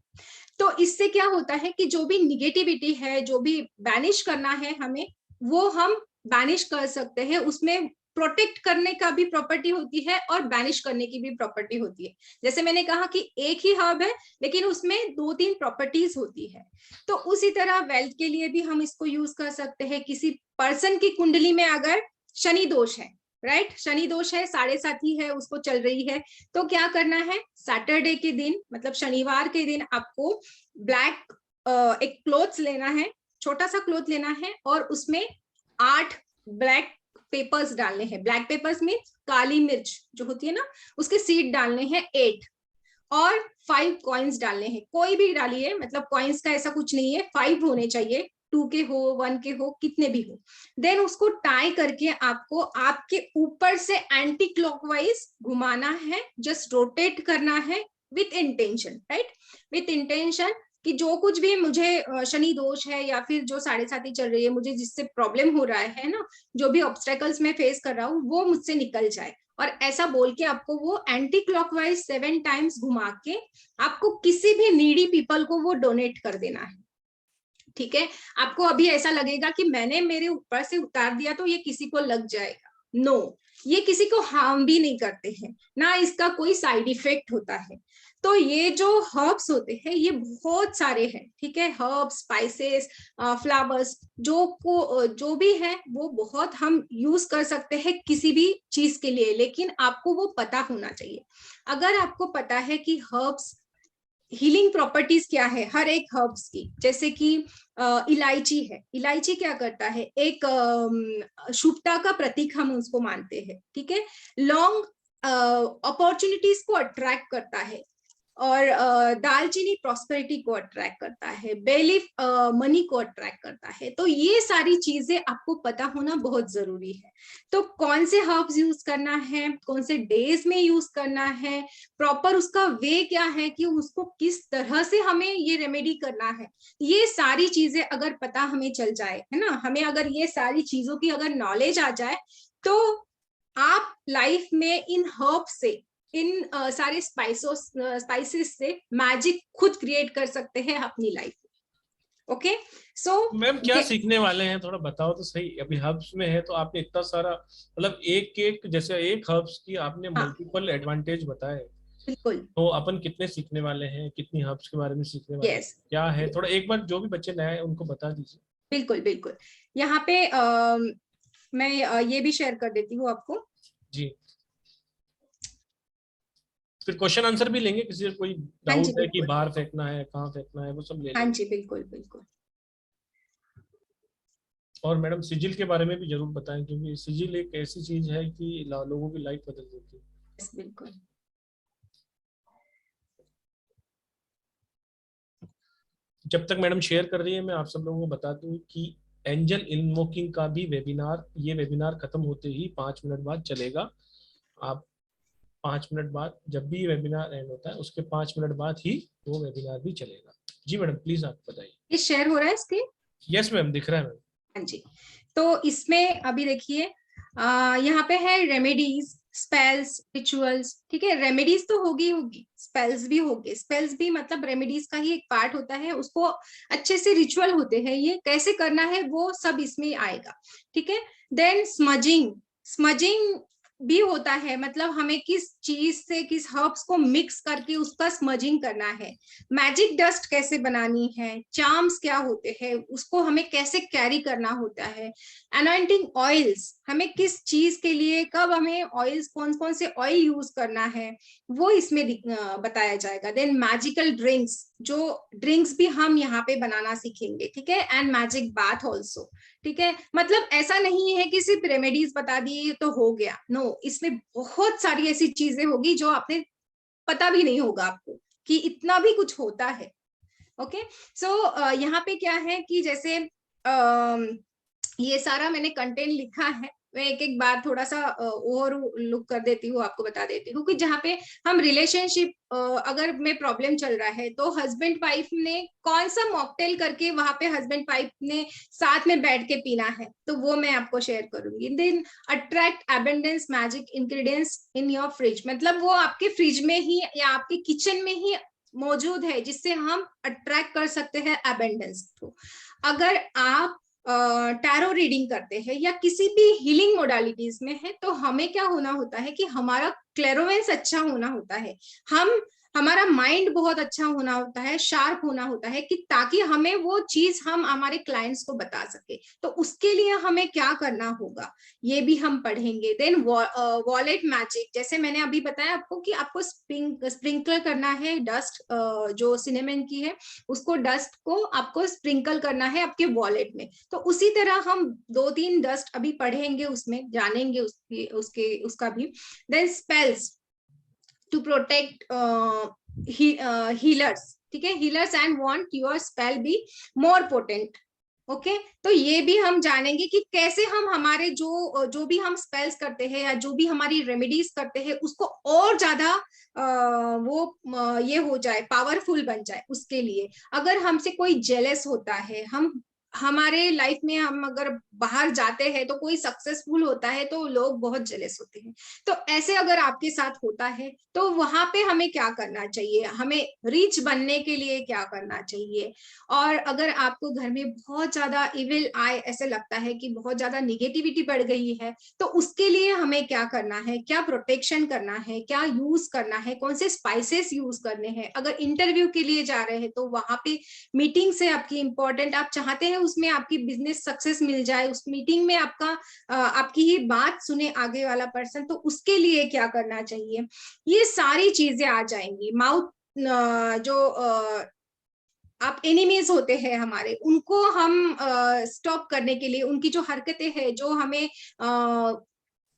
तो इससे क्या होता है कि जो भी निगेटिविटी है, जो भी बैनिश करना है हमें, वो हम बैनिश कर सकते हैं। उसमें प्रोटेक्ट करने का भी प्रॉपर्टी होती है और बैनिश करने की भी प्रॉपर्टी होती है। जैसे मैंने कहा कि एक ही हर्ब है लेकिन उसमें 2-3 प्रॉपर्टीज होती है। तो उसी तरह वेल्थ के लिए भी हम इसको यूज कर सकते हैं। किसी पर्सन की कुंडली में अगर शनि दोष है, राइट, शनि दोष है, 7.5 है, उसको चल रही है, तो क्या करना है, सैटरडे के दिन मतलब शनिवार के दिन आपको ब्लैक एक क्लोथ लेना है, छोटा सा क्लोथ लेना है, और उसमें 8 ब्लैक पेपर्स डालने हैं। ब्लैक पेपर्स में काली मिर्च जो होती है ना, उसके सीड डालने हैं 8, और 5 कॉइन्स डालने हैं। कोई भी डालिए, मतलब कॉइन्स का ऐसा कुछ नहीं है, 5 होने चाहिए, 2 के हो, 1 के हो, कितने भी हो। देन उसको टाई करके आपको आपके ऊपर से एंटी क्लॉकवाइज घुमाना है, जस्ट रोटेट करना है with intention, right, with intention कि जो कुछ भी मुझे शनि दोष है या फिर जो 7.5 चल रही है, मुझे जिससे प्रॉब्लम हो रहा है ना, जो भी ऑब्स्टेकल्स मैं फेस कर रहा हूँ, वो मुझसे निकल जाए। और ऐसा बोल के आपको वो एंटी क्लॉकवाइज 7 टाइम्स घुमा के आपको किसी भी नीडी पीपल को वो डोनेट कर देना है, ठीक है। आपको अभी ऐसा लगेगा कि मैंने मेरे ऊपर से उतार दिया तो ये किसी को लग जाएगा, नो, ये किसी को हार्म भी नहीं करते हैं, ना इसका कोई साइड इफेक्ट होता है। तो ये जो हर्ब्स होते हैं ये बहुत सारे हैं, ठीक है, हर्ब्स, स्पाइसेस, फ्लावर्स, जो भी है वो बहुत हम यूज कर सकते हैं किसी भी चीज के लिए, लेकिन आपको वो पता होना चाहिए। अगर आपको पता है कि हर्ब्स हीलिंग प्रॉपर्टीज क्या है हर एक हर्ब्स की, जैसे कि इलायची है, इलायची क्या करता है, एक शुभता का प्रतीक हम उसको मानते हैं, ठीक है। लौंग अपॉर्चुनिटीज को अट्रैक्ट करता है, और दालचीनी प्रॉस्पेरिटी को अट्रैक्ट करता है, बेलीफ मनी को अट्रैक्ट करता है। तो ये सारी चीजें आपको पता होना बहुत जरूरी है। तो कौन से हर्ब्स यूज करना है, कौन से डेज में यूज करना है, प्रॉपर उसका वे क्या है कि उसको किस तरह से हमें ये रेमेडी करना है, ये सारी चीजें अगर पता हमें चल जाए, है ना, हमें अगर ये सारी चीजों की अगर नॉलेज आ जाए, तो आप लाइफ में इन हर्ब्स से, इन सारे स्पाइसेस से मैजिक खुद क्रिएट कर सकते हैं अपनी लाइफ में। ओके, सो मैम क्या सीखने वाले हैं, थोड़ा बताओ तो सही। अभी हर्ब्स में है तो आपने इतना सारा, मतलब एक एक जैसे एक हर्ब्स की आपने हाँ, मल्टीपल एडवांटेज बताए, बिल्कुल, तो अपन कितने सीखने वाले हैं, कितनी हर्ब्स के बारे में सीखने वाले हैं, यस, क्या है, थोड़ा एक बार जो भी बच्चे नए हैं उनको बता दीजिए। बिल्कुल बिल्कुल। यहाँ पे मैं ये भी शेयर कर देती हूँ आपको। जी, फिर क्वेश्चन आंसर भी लेंगे, किसी को कोई हाँ जी डाउट है कि बिल्कुल, बाहर फेंकना है, कहाँ फेंकना है, वो सब ले हाँ लेंगे। जी बिल्कुल बिल्कुल। और मैडम सिजिल के बारे में भी जरूर बताएं, क्योंकि सिजिल एक ऐसी चीज है कि लोगों की लाइफ बदल देती है। यस बिल्कुल। जब तक मैडम शेयर कर रही है मैं आप सब लोगों को बता दूं कि एंजल इन्वोकिंग का भी वेबिनार, ये वेबिनार खत्म होते ही 5 मिनट बाद चलेगा। आप 5 मिनट बाद, जब भी ये वेबिनार एंड होता है उसके 5 मिनट बाद ही वो वेबिनार भी चलेगा। जी मैडम प्लीज आप बताइए। ये शेयर हो रहा है स्क्रीन? यस मैम, दिख रहा है मैम। हाँ जी। तो इसमें अभी देखिए यहाँ पे है रेमेडीज, स्पेल्स, रिचुअल्स। ठीक है, रेमेडीज तो होगी, स्पेल्स भी होंगे। स्पेल्स भी मतलब रेमेडीज का ही एक पार्ट होता है, उसको अच्छे से रिचुअल होते हैं, ये कैसे करना है वो सब इसमें आएगा। ठीक है, देन स्मजिंग, स्मजिंग भी होता है, मतलब हमें किस चीज से, किस हर्ब्स को मिक्स करके उसका स्मजिंग करना है। मैजिक डस्ट कैसे बनानी है, चार्म्स क्या होते हैं, उसको हमें कैसे कैरी करना होता है। अनॉइंटिंग ऑयल्स, हमें किस चीज के लिए, कब हमें ऑयल्स, कौन कौन से ऑयल यूज करना है वो इसमें बताया जाएगा। देन मैजिकल ड्रिंक्स, जो ड्रिंक्स भी हम यहाँ पे बनाना सीखेंगे। ठीक है, एंड मैजिक बाथ ऑल्सो। ठीक है, मतलब ऐसा नहीं है कि सिर्फ रेमेडीज बता दिए तो हो गया, नो, इसमें बहुत सारी ऐसी चीजें होगी जो आपने पता भी नहीं होगा आपको कि इतना भी कुछ होता है। ओके, सो यहाँ पे क्या है कि जैसे ये सारा मैंने कंटेंट लिखा है, मैं एक एक बार थोड़ा सा और लुक कर देती हूँ, आपको बता देती हूँ कि जहाँ पे हम रिलेशनशिप अगर में प्रॉब्लम चल रहा है तो हस्बैंड वाइफ ने कौन सा मॉकटेल करके वहां पे हस्बैंड वाइफ ने साथ में बैठ के पीना है, तो वो मैं आपको शेयर करूंगी। Then attract abundance magic ingredients in your fridge, मतलब वो आपके फ्रिज में ही या आपके किचन में ही मौजूद है जिससे हम अट्रैक्ट कर सकते हैं एबंडेंस को। अगर आप टैरो रीडिंग करते हैं या किसी भी हीलिंग मोडालिटीज में है तो हमें क्या होना होता है कि हमारा क्लेरोवेंस अच्छा होना होता है, हमारा माइंड बहुत अच्छा होना होता है, शार्प होना होता है, कि ताकि हमें वो चीज हम हमारे क्लाइंट्स को बता सके। तो उसके लिए हमें क्या करना होगा ये भी हम पढ़ेंगे। देन वॉलेट मैजिक, जैसे मैंने अभी बताया आपको कि आपको स्प्रिंकल करना है डस्ट, जो सिनेमन की है उसको, डस्ट को आपको स्प्रिंकल करना है आपके वॉलेट में। तो उसी तरह हम 2-3 डस्ट अभी पढ़ेंगे, उसमें जानेंगे उसका भी। Then spells to protect healers. ठीक है, healers and want your spell be more potent. Okay, तो ये भी हम जानेंगे कि कैसे हम हमारे जो भी हम स्पेल्स करते हैं या जो भी हमारी रेमेडीज करते हैं उसको और ज्यादा ये हो जाए, पावरफुल बन जाए। उसके लिए अगर हमसे कोई जेलस होता है, हम हमारे लाइफ में हम अगर बाहर जाते हैं तो कोई सक्सेसफुल होता है तो लोग बहुत जेलस होते हैं, तो ऐसे अगर आपके साथ होता है तो वहां पे हमें क्या करना चाहिए, हमें रिच बनने के लिए क्या करना चाहिए। और अगर आपको घर में बहुत ज्यादा इविल आए, ऐसे लगता है कि बहुत ज्यादा निगेटिविटी बढ़ गई है, तो उसके लिए हमें क्या करना है, क्या प्रोटेक्शन करना है, क्या यूज करना है, कौन से स्पाइसेस यूज करने हैं। अगर इंटरव्यू के लिए जा रहे हैं तो वहां पे मीटिंग से आपकी इंपॉर्टेंट, आप चाहते हैं उसमें आपकी बिजनेस सक्सेस मिल जाए, उस मीटिंग में आपकी ही बात सुने आगे वाला पर्सन, तो उसके लिए क्या करना चाहिए, ये सारी चीजें आ जाएंगी। माउथ जो आप एनिमीज होते हैं हमारे, उनको हम स्टॉप करने के लिए, उनकी जो हरकतें हैं जो हमें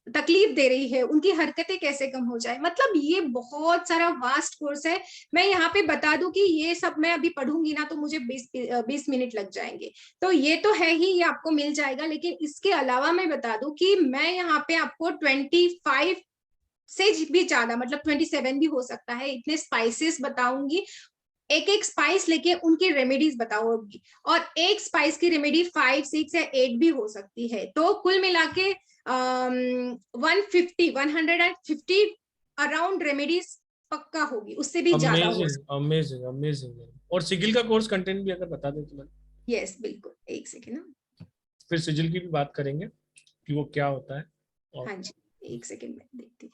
तकलीफ दे रही है, उनकी हरकतें कैसे कम हो जाए। मतलब ये बहुत सारा वास्ट कोर्स है। मैं यहाँ पे बता दूं कि ये सब मैं अभी पढ़ूंगी ना तो मुझे 20 मिनट लग जाएंगे, तो ये तो है ही, ये आपको मिल जाएगा। लेकिन इसके अलावा मैं बता दूं कि मैं यहाँ पे आपको 25 से भी ज्यादा, मतलब 27 भी हो सकता है, इतने स्पाइसेस बताऊंगी। एक एक स्पाइस लेके उनकी रेमेडीज बताऊंगी, और एक स्पाइस की रेमेडी 5, 6 या 8 भी हो सकती है। तो कुल मिला के 150 अराउंड रेमेडीज पक्का होगी, उससे भी ज्यादा हो अमेजिंग सकती अमेजिंग अमेजिंग। और सिगिल का कोर्स कंटेंट भी अगर बता दें तो मैम। है। यस बिल्कुल, एक सेकेंड ना, फिर सिजिल की भी बात करेंगे कि वो क्या होता है। और हाँ जी, एक सेकेंड में देखती हूँ।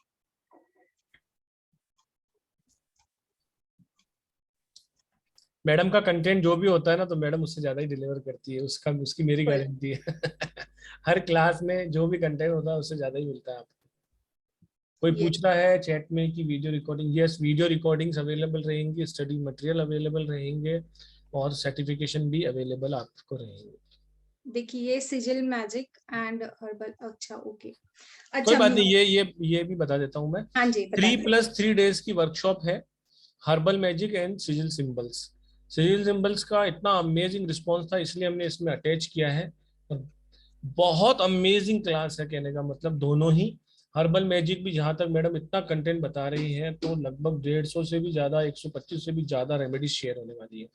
मैडम का कंटेंट जो भी होता है ना तो मैडम उससे ज्यादा ही डिलीवर करती है, उसकी मेरी गारंटी है। हर क्लास में जो भी कंटेंट होता है उससे ज्यादा ही मिलता है आपको। कोई ये पूछ रहा है चैट में कि video recording, yes video recordings available रहेंगी, स्टडी मटेरियल अवेलेबल रहेंगे और सर्टिफिकेशन भी अवेलेबल आपको रहेंगे। देखिए, सिजिल मैजिक एंड हर्बल, अच्छा ओके, कोई अच्छा बात नहीं, ये भी बता देता हूँ मैं। हाँ जी बता 3 दीजिए। + 3 डेज की वर्कशॉप है, herbal magic and sigil symbols. Sigil symbols का इतना अमेजिंग रिस्पॉन्स था, इसलिए हमने इसमें अटैच किया है। और बहुत अमेजिंग क्लास है, कहने का मतलब दोनों ही। हर्बल मैजिक भी जहां तक मैडम इतना कंटेंट बता रही हैं, तो लगभग 150 से भी ज्यादा, 125 से भी ज्यादा रेमेडीज शेयर होने वाली है।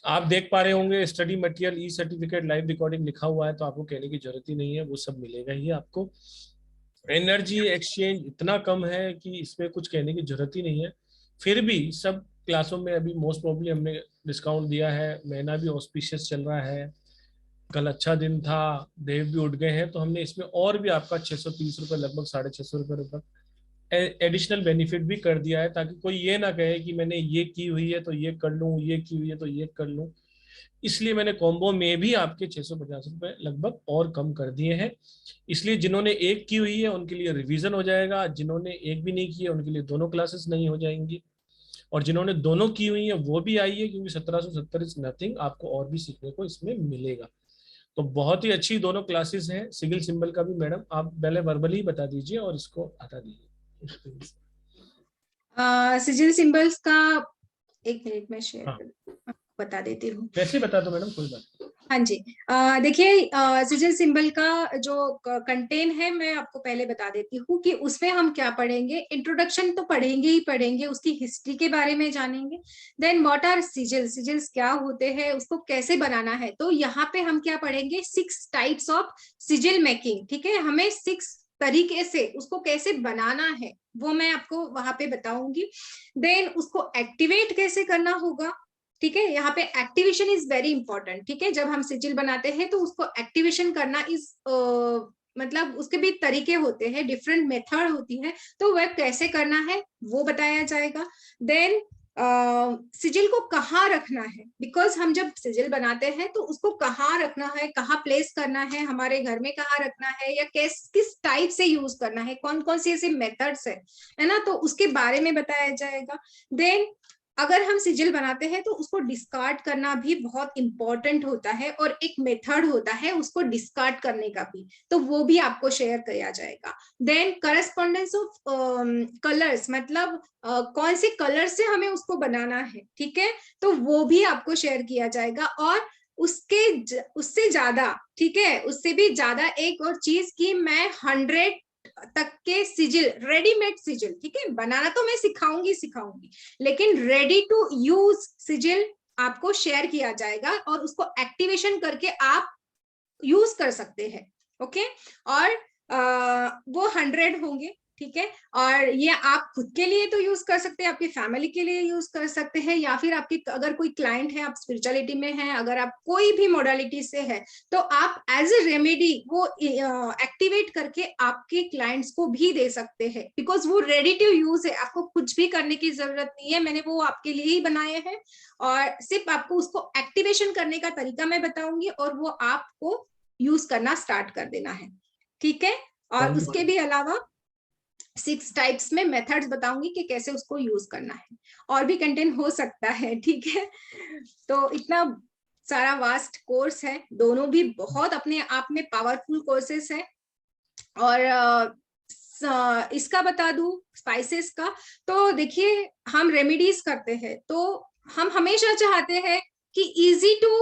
आप देख पा रहे होंगे स्टडी मटेरियल, ई सर्टिफिकेट, लाइव रिकॉर्डिंग लिखा हुआ है, तो आपको कहने की जरूरत ही नहीं है, वो सब मिलेगा ही आपको। एनर्जी एक्सचेंज इतना कम है कि इसमें कुछ कहने की जरूरत ही नहीं है। फिर भी सब क्लासों में अभी मोस्ट प्रोबेबली हमने डिस्काउंट दिया है, महीना भी ऑस्पिशियस चल रहा है, कल अच्छा दिन था, देव भी उठ गए हैं, तो हमने इसमें और भी आपका 630 रुपये, लगभग 650 रुपये एडिशनल बेनिफिट भी कर दिया है, ताकि कोई ये ना कहे कि मैंने ये की हुई है तो ये कर लूँ, ये की हुई है तो ये कर लूँ। इसलिए मैंने कॉम्बो में भी आपके 650 रुपये लगभग और कम कर दिए हैं। इसलिए जिन्होंने एक की हुई है उनके लिए रिवीजन हो जाएगा, जिन्होंने एक भी नहीं की है उनके लिए दोनों क्लासेस नहीं हो जाएंगी, और जिन्होंने दोनों की हुई है वो भी आइए, क्योंकि 1770 इज नथिंग, आपको और भी सीखने को इसमें मिलेगा। तो बहुत ही अच्छी दोनों क्लासेस हैं। सिगिल सिंबल का भी मैडम आप पहले वर्बली बता दीजिए और इसको हटा दीजिए। सिजिल सिंबल्स का 1 मिनट में शेयर हाँ, बता देती हूँ। वैसे बता दो मैडम, कोई बात नहीं। हाँ जी, देखिए सिजिल सिंबल का जो कंटेंट है मैं आपको पहले बता देती हूँ कि उसमें हम क्या पढ़ेंगे। इंट्रोडक्शन तो पढ़ेंगे ही पढ़ेंगे, उसकी हिस्ट्री के बारे में जानेंगे। देन व्हाट आर सिजिल, सिजिल्स क्या होते हैं, उसको कैसे बनाना है। तो यहाँ पे हम क्या पढ़ेंगे, 6 टाइप्स ऑफ सिजिल मेकिंग। ठीक है, हमें 6 तरीके से उसको कैसे बनाना है वो मैं आपको वहां पे बताऊंगी। देन उसको एक्टिवेट कैसे करना होगा। ठीक है, यहाँ पे एक्टिवेशन इज वेरी इंपॉर्टेंट। ठीक है, जब हम सिजिल बनाते हैं तो उसको एक्टिवेशन करना इज मतलब उसके भी तरीके होते हैं, डिफरेंट मेथड होती है, तो वह कैसे करना है वो बताया जाएगा। देन सिजिल को कहाँ रखना है, बिकॉज हम जब सिजिल बनाते हैं तो उसको कहाँ रखना है, कहाँ प्लेस करना है, हमारे घर में कहाँ रखना है, या किस टाइप से यूज करना है, कौन कौन सी ऐसे मेथड्स है ना, तो उसके बारे में बताया जाएगा। देन अगर हम सिजिल बनाते हैं तो उसको डिस्कार्ड करना भी बहुत इंपॉर्टेंट होता है, और एक मेथड होता है उसको डिस्कार्ड करने का भी, तो वो भी आपको शेयर किया जाएगा। देन करस्पॉन्डेंस ऑफ कलर्स, मतलब कौन से कलर से हमें उसको बनाना है। ठीक है, तो वो भी आपको शेयर किया जाएगा। और उससे ज्यादा, ठीक है, उससे भी ज्यादा एक और चीज की मैं 100 तक के सिजिल, रेडीमेड सिजिल, ठीक है, बनाना तो मैं सिखाऊंगी, लेकिन रेडी टू यूज सिजिल आपको शेयर किया जाएगा, और उसको एक्टिवेशन करके आप यूज कर सकते हैं। ओके, और वो 100 होंगे। ठीक है, और ये आप खुद के लिए तो यूज कर सकते हैं, आपकी फैमिली के लिए यूज कर सकते हैं, या फिर आपकी अगर कोई क्लाइंट है, आप स्पिरिचुअलिटी में है, अगर आप कोई भी मॉडलिटी से है, तो आप एज ए रेमेडी वो एक्टिवेट करके आपके क्लाइंट्स को भी दे सकते हैं, बिकॉज वो रेडी टू यूज है, आपको कुछ भी करने की जरूरत नहीं है, मैंने वो आपके लिए ही बनाए हैं, और सिर्फ आपको उसको एक्टिवेशन करने का तरीका मैं बताऊंगी, और वो आपको यूज करना स्टार्ट कर देना है। ठीक है, और उसके भी अलावा 6 टाइप्स में मेथड्स बताऊंगी कि कैसे उसको यूज करना है, और भी कंटेंट हो सकता है। ठीक है, तो इतना सारा वास्ट कोर्स है, दोनों भी बहुत अपने आप में पावरफुल कोर्सेस है। और इसका बता दूं स्पाइसेस का, तो देखिए हम रेमेडीज करते हैं, तो हम हमेशा चाहते हैं कि इजी टू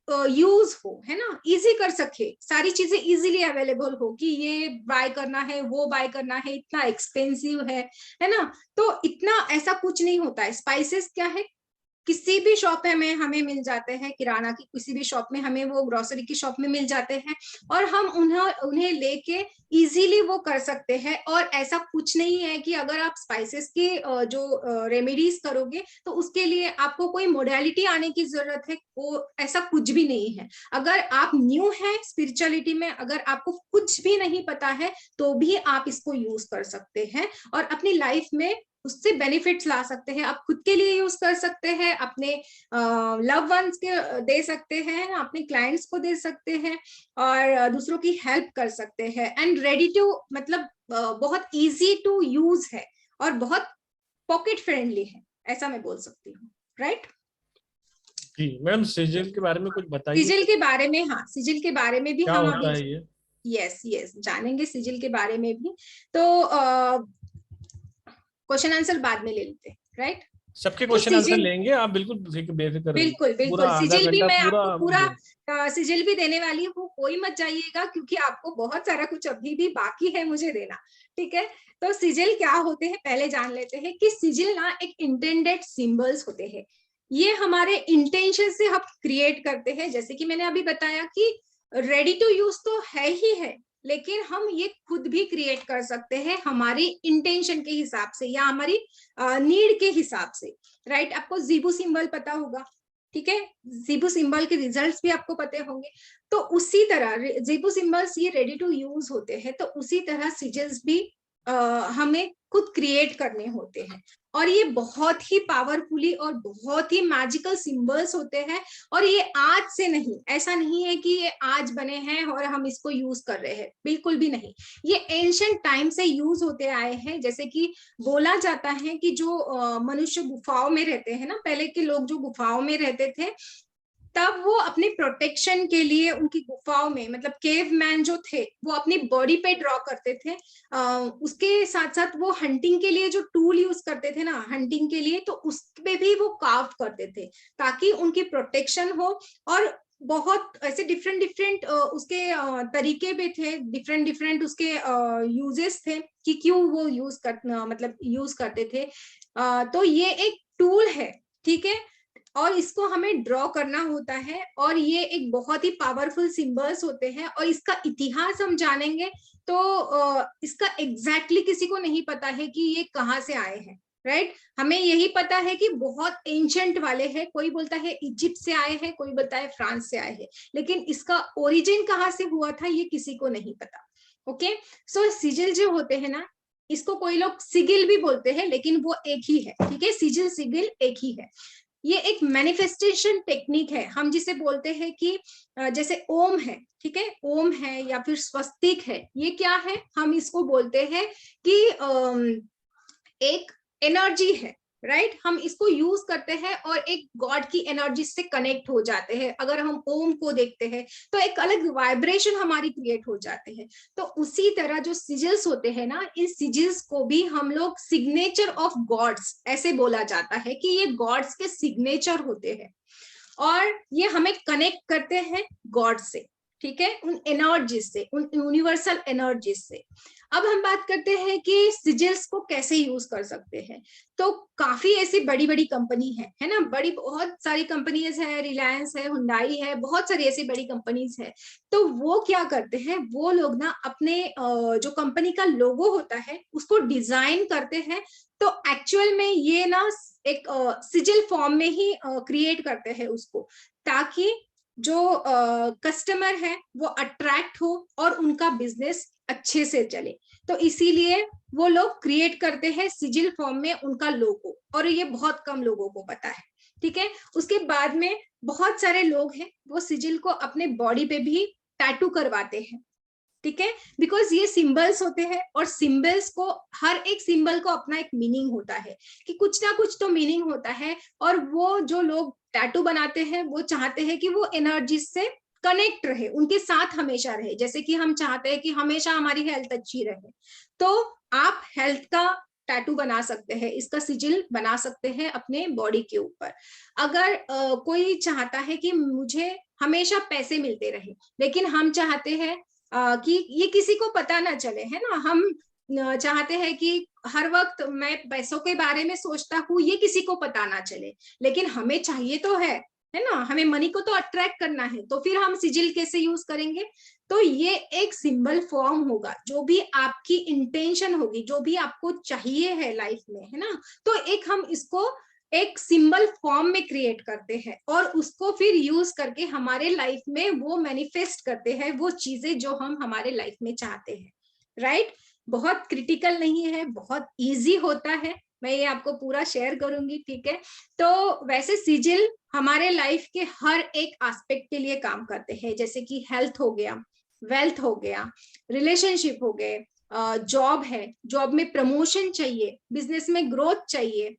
यूज हो, है ना, इजी कर सके, सारी चीजें इजीली अवेलेबल हो, कि ये बाय करना है, वो बाय करना है, इतना एक्सपेंसिव है ना, तो इतना ऐसा कुछ नहीं होता है। स्पाइसेस क्या है, किसी भी शॉप में हमें मिल जाते हैं, किराना की किसी भी शॉप में हमें, वो ग्रोसरी की शॉप में मिल जाते हैं, और हम उन्हें लेके इजीली वो कर सकते हैं। और ऐसा कुछ नहीं है कि अगर आप स्पाइसेस की जो रेमेडीज करोगे तो उसके लिए आपको कोई मोडालिटी आने की जरूरत है, वो ऐसा कुछ भी नहीं है। अगर आप न्यू है स्पिरिचुअलिटी में, अगर आपको कुछ भी नहीं पता है, तो भी आप इसको यूज कर सकते हैं, और अपनी लाइफ में उससे बेनिफिट्स ला सकते हैं। आप खुद के लिए यूज कर सकते हैं, अपने लव वंस के दे सकते हैं, अपने क्लाइंट्स को दे सकते हैं, और दूसरों की हेल्प कर सकते हैं। एंड रेडी टू, मतलब बहुत इजी टू यूज है, और बहुत पॉकेट फ्रेंडली है, ऐसा मैं बोल सकती हूँ। राइट जी मैम, सिजिल के बारे में कुछ बताइए। सिजिल के बारे में, हाँ, सिजिल के बारे में भी क्या हम होता अभी है ये? यस जानेंगे, सिजिल के बारे में भी। तो क्वेश्चन आंसर बाद में ले लेते हैं, राइट। सबके तो क्वेश्चन आंसर सिजिल, लेंगे, आप बिल्कुल बेफिक्र रहिए। बिल्कुल बिल्कुल, पूरा आधा सिजिल भी घंटा मैं पूरा। आपको पूरा सिजिल भी देने वाली हूँ, कोई मत जाइएगा, क्योंकि आपको बहुत सारा कुछ अभी भी बाकी है मुझे देना, ठीक है। तो सिजिल क्या होते हैं पहले जान लेते हैं कि सिजिल ना एक इंटेंडेड सिंबल्स होते हैं। ये हमारे इंटेंशन से हम क्रिएट करते हैं, जैसे कि मैंने अभी बताया कि रेडी टू यूज तो है ही है, लेकिन हम ये खुद भी क्रिएट कर सकते हैं हमारी इंटेंशन के हिसाब से या हमारी नीड के हिसाब से, राइट। आपको जीबू सिंबल पता होगा, ठीक है, जीबू सिंबल के रिजल्ट्स भी आपको पते होंगे। तो उसी तरह जीबू सिंबल्स ये रेडी टू यूज होते हैं, तो उसी तरह सिजल्स भी हमें खुद क्रिएट करने होते हैं। और ये बहुत ही पावरफुली और बहुत ही मैजिकल सिंबल्स होते हैं। और ये आज से नहीं, ऐसा नहीं है कि ये आज बने हैं और हम इसको यूज कर रहे हैं, बिल्कुल भी नहीं। ये एंशिएंट टाइम से यूज होते आए हैं। जैसे कि बोला जाता है कि जो मनुष्य गुफाओं में रहते हैं ना, पहले के लोग जो गुफाओं में रहते थे, तब वो अपने प्रोटेक्शन के लिए उनकी गुफाओं में, मतलब केव मैन जो थे वो अपनी बॉडी पे ड्रॉ करते थे। उसके साथ साथ वो हंटिंग के लिए जो टूल यूज करते थे ना, हंटिंग के लिए, तो उस पे भी वो कार्व करते थे ताकि उनकी प्रोटेक्शन हो। और बहुत ऐसे डिफरेंट डिफरेंट उसके तरीके भी थे, डिफरेंट डिफरेंट उसके यूजेस थे कि क्यों वो यूज करना, मतलब यूज करते थे। तो ये एक टूल है, ठीक है, और इसको हमें ड्रॉ करना होता है। और ये एक बहुत ही पावरफुल सिंबल्स होते हैं। और इसका इतिहास हम जानेंगे तो इसका एग्जैक्टली किसी को नहीं पता है कि ये कहाँ से आए हैं, राइट। हमें यही पता है कि बहुत एंशंट वाले हैं, कोई बोलता है इजिप्ट से आए हैं, कोई बोलता है फ्रांस से आए हैं, लेकिन इसका ओरिजिन कहाँ से हुआ था ये किसी को नहीं पता। ओके, सो सिजिल जो होते हैं ना, इसको कोई लोग सिगिल भी बोलते हैं, लेकिन वो एक ही है, ठीक है, सिजिल सिगिल एक ही है। ये एक मैनिफेस्टेशन टेक्निक है, हम जिसे बोलते हैं कि जैसे ओम है, ठीक है, ओम है या फिर स्वस्तिक है, ये क्या है, हम इसको बोलते हैं कि एक एनर्जी है, राइट। हम इसको यूज करते हैं और एक गॉड की एनर्जी से कनेक्ट हो जाते हैं। अगर हम ओम को देखते हैं तो एक अलग वाइब्रेशन हमारी क्रिएट हो जाते हैं। तो उसी तरह जो सिजिल्स होते हैं ना, इन सिजिल्स को भी हम लोग सिग्नेचर ऑफ गॉड्स ऐसे बोला जाता है कि ये गॉड्स के सिग्नेचर होते हैं और ये हमें कनेक्ट करते हैं गॉड से, ठीक है, उन एनर्जी से, उन यूनिवर्सल एनर्जी से। अब हम बात करते हैं कि सिजिल्स को कैसे यूज कर सकते हैं। तो काफी ऐसी बड़ी बड़ी कंपनी है ना, बड़ी बहुत सारी कंपनीज है, रिलायंस है, हुंडई है, बहुत सारी ऐसी बड़ी कंपनीज है। तो वो क्या करते हैं, वो लोग ना अपने जो कंपनी का लोगो होता है उसको डिजाइन करते हैं। तो एक्चुअल में ये ना एक सिजिल फॉर्म में ही क्रिएट करते हैं उसको, ताकि जो कस्टमर है वो अट्रैक्ट हो और उनका बिजनेस अच्छे से चले। तो इसीलिए वो लोग क्रिएट करते हैं सिजिल फॉर्म में उनका लोगो, और ये बहुत कम लोगों को पता है, ठीक है। उसके बाद में बहुत सारे लोग हैं वो सिजिल को अपने बॉडी पे भी टैटू करवाते हैं, ठीक है, बिकॉज ये सिंबल्स होते हैं और सिंबल्स को, हर एक सिंबल को अपना एक मीनिंग होता है कि कुछ ना कुछ तो मीनिंग होता है। और वो जो लोग टैटू बनाते हैं वो चाहते हैं कि वो एनर्जी से कनेक्ट रहे, उनके साथ हमेशा रहे। जैसे कि हम चाहते हैं कि हमेशा हमारी हेल्थ अच्छी रहे, तो आप हेल्थ का टैटू बना सकते हैं, इसका सिजिल बना सकते हैं अपने बॉडी के ऊपर। अगर कोई चाहता है कि मुझे हमेशा पैसे मिलते रहे, लेकिन हम चाहते हैं कि ये किसी को पता ना चले, है ना, हम चाहते हैं कि हर वक्त मैं पैसों के बारे में सोचता हूँ ये किसी को पता ना चले, लेकिन हमें चाहिए तो है ना, हमें मनी को तो अट्रैक्ट करना है, तो फिर हम सिजिल कैसे यूज करेंगे। तो ये एक सिंबल फॉर्म होगा, जो भी आपकी इंटेंशन होगी, जो भी आपको चाहिए है लाइफ में, है ना, तो एक हम इसको एक सिंबल फॉर्म में क्रिएट करते हैं और उसको फिर यूज करके हमारे लाइफ में वो मैनिफेस्ट करते हैं वो चीजें जो हम हमारे लाइफ में चाहते हैं, राइट। बहुत क्रिटिकल नहीं है, बहुत इजी होता है, मैं ये आपको पूरा शेयर करूंगी, ठीक है। तो वैसे सिजिल हमारे लाइफ के हर एक एस्पेक्ट के लिए काम करते हैं, जैसे कि हेल्थ हो गया, वेल्थ हो गया, रिलेशनशिप हो गए, जॉब है, जॉब में प्रमोशन चाहिए, बिजनेस में ग्रोथ चाहिए,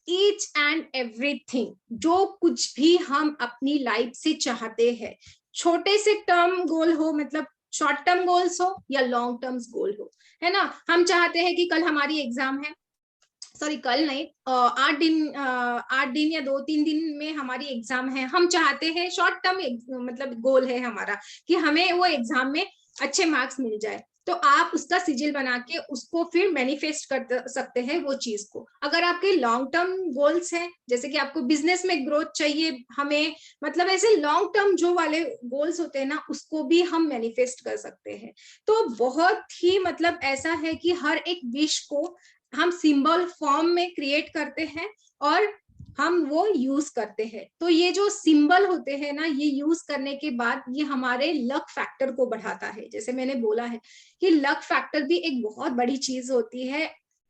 ईच एंड एवरीथिंग, जो कुछ भी हम अपनी लाइफ से चाहते हैं, छोटे से टर्म गोल हो, मतलब शॉर्ट टर्म गोल्स हो या लॉन्ग टर्म गोल हो, है ना। हम चाहते हैं कि कल हमारी एग्जाम है, सॉरी कल नहीं, 8 दिन या 2-3 दिन में हमारी एग्जाम है। हम चाहते हैं शॉर्ट टर्म मतलब गोल है हमारा कि हमें वो एग्जाम में अच्छे मार्क्स मिल जाए। तो आप उसका सिजिल बना के उसको फिर मैनिफेस्ट कर सकते हैं वो चीज को। अगर आपके लॉन्ग टर्म गोल्स हैं, जैसे कि आपको बिजनेस में ग्रोथ चाहिए हमें, मतलब ऐसे लॉन्ग टर्म जो वाले गोल्स होते हैं ना, उसको भी हम मैनिफेस्ट कर सकते हैं। तो बहुत ही मतलब ऐसा है कि हर एक विश को हम सिंबल फॉर्म में क्रिएट करते हैं और हम वो यूज करते हैं। तो ये जो सिंबल होते हैं ना, ये यूज करने के बाद ये हमारे लक फैक्टर को बढ़ाता है। जैसे मैंने बोला है कि लक फैक्टर भी एक बहुत बड़ी चीज होती है।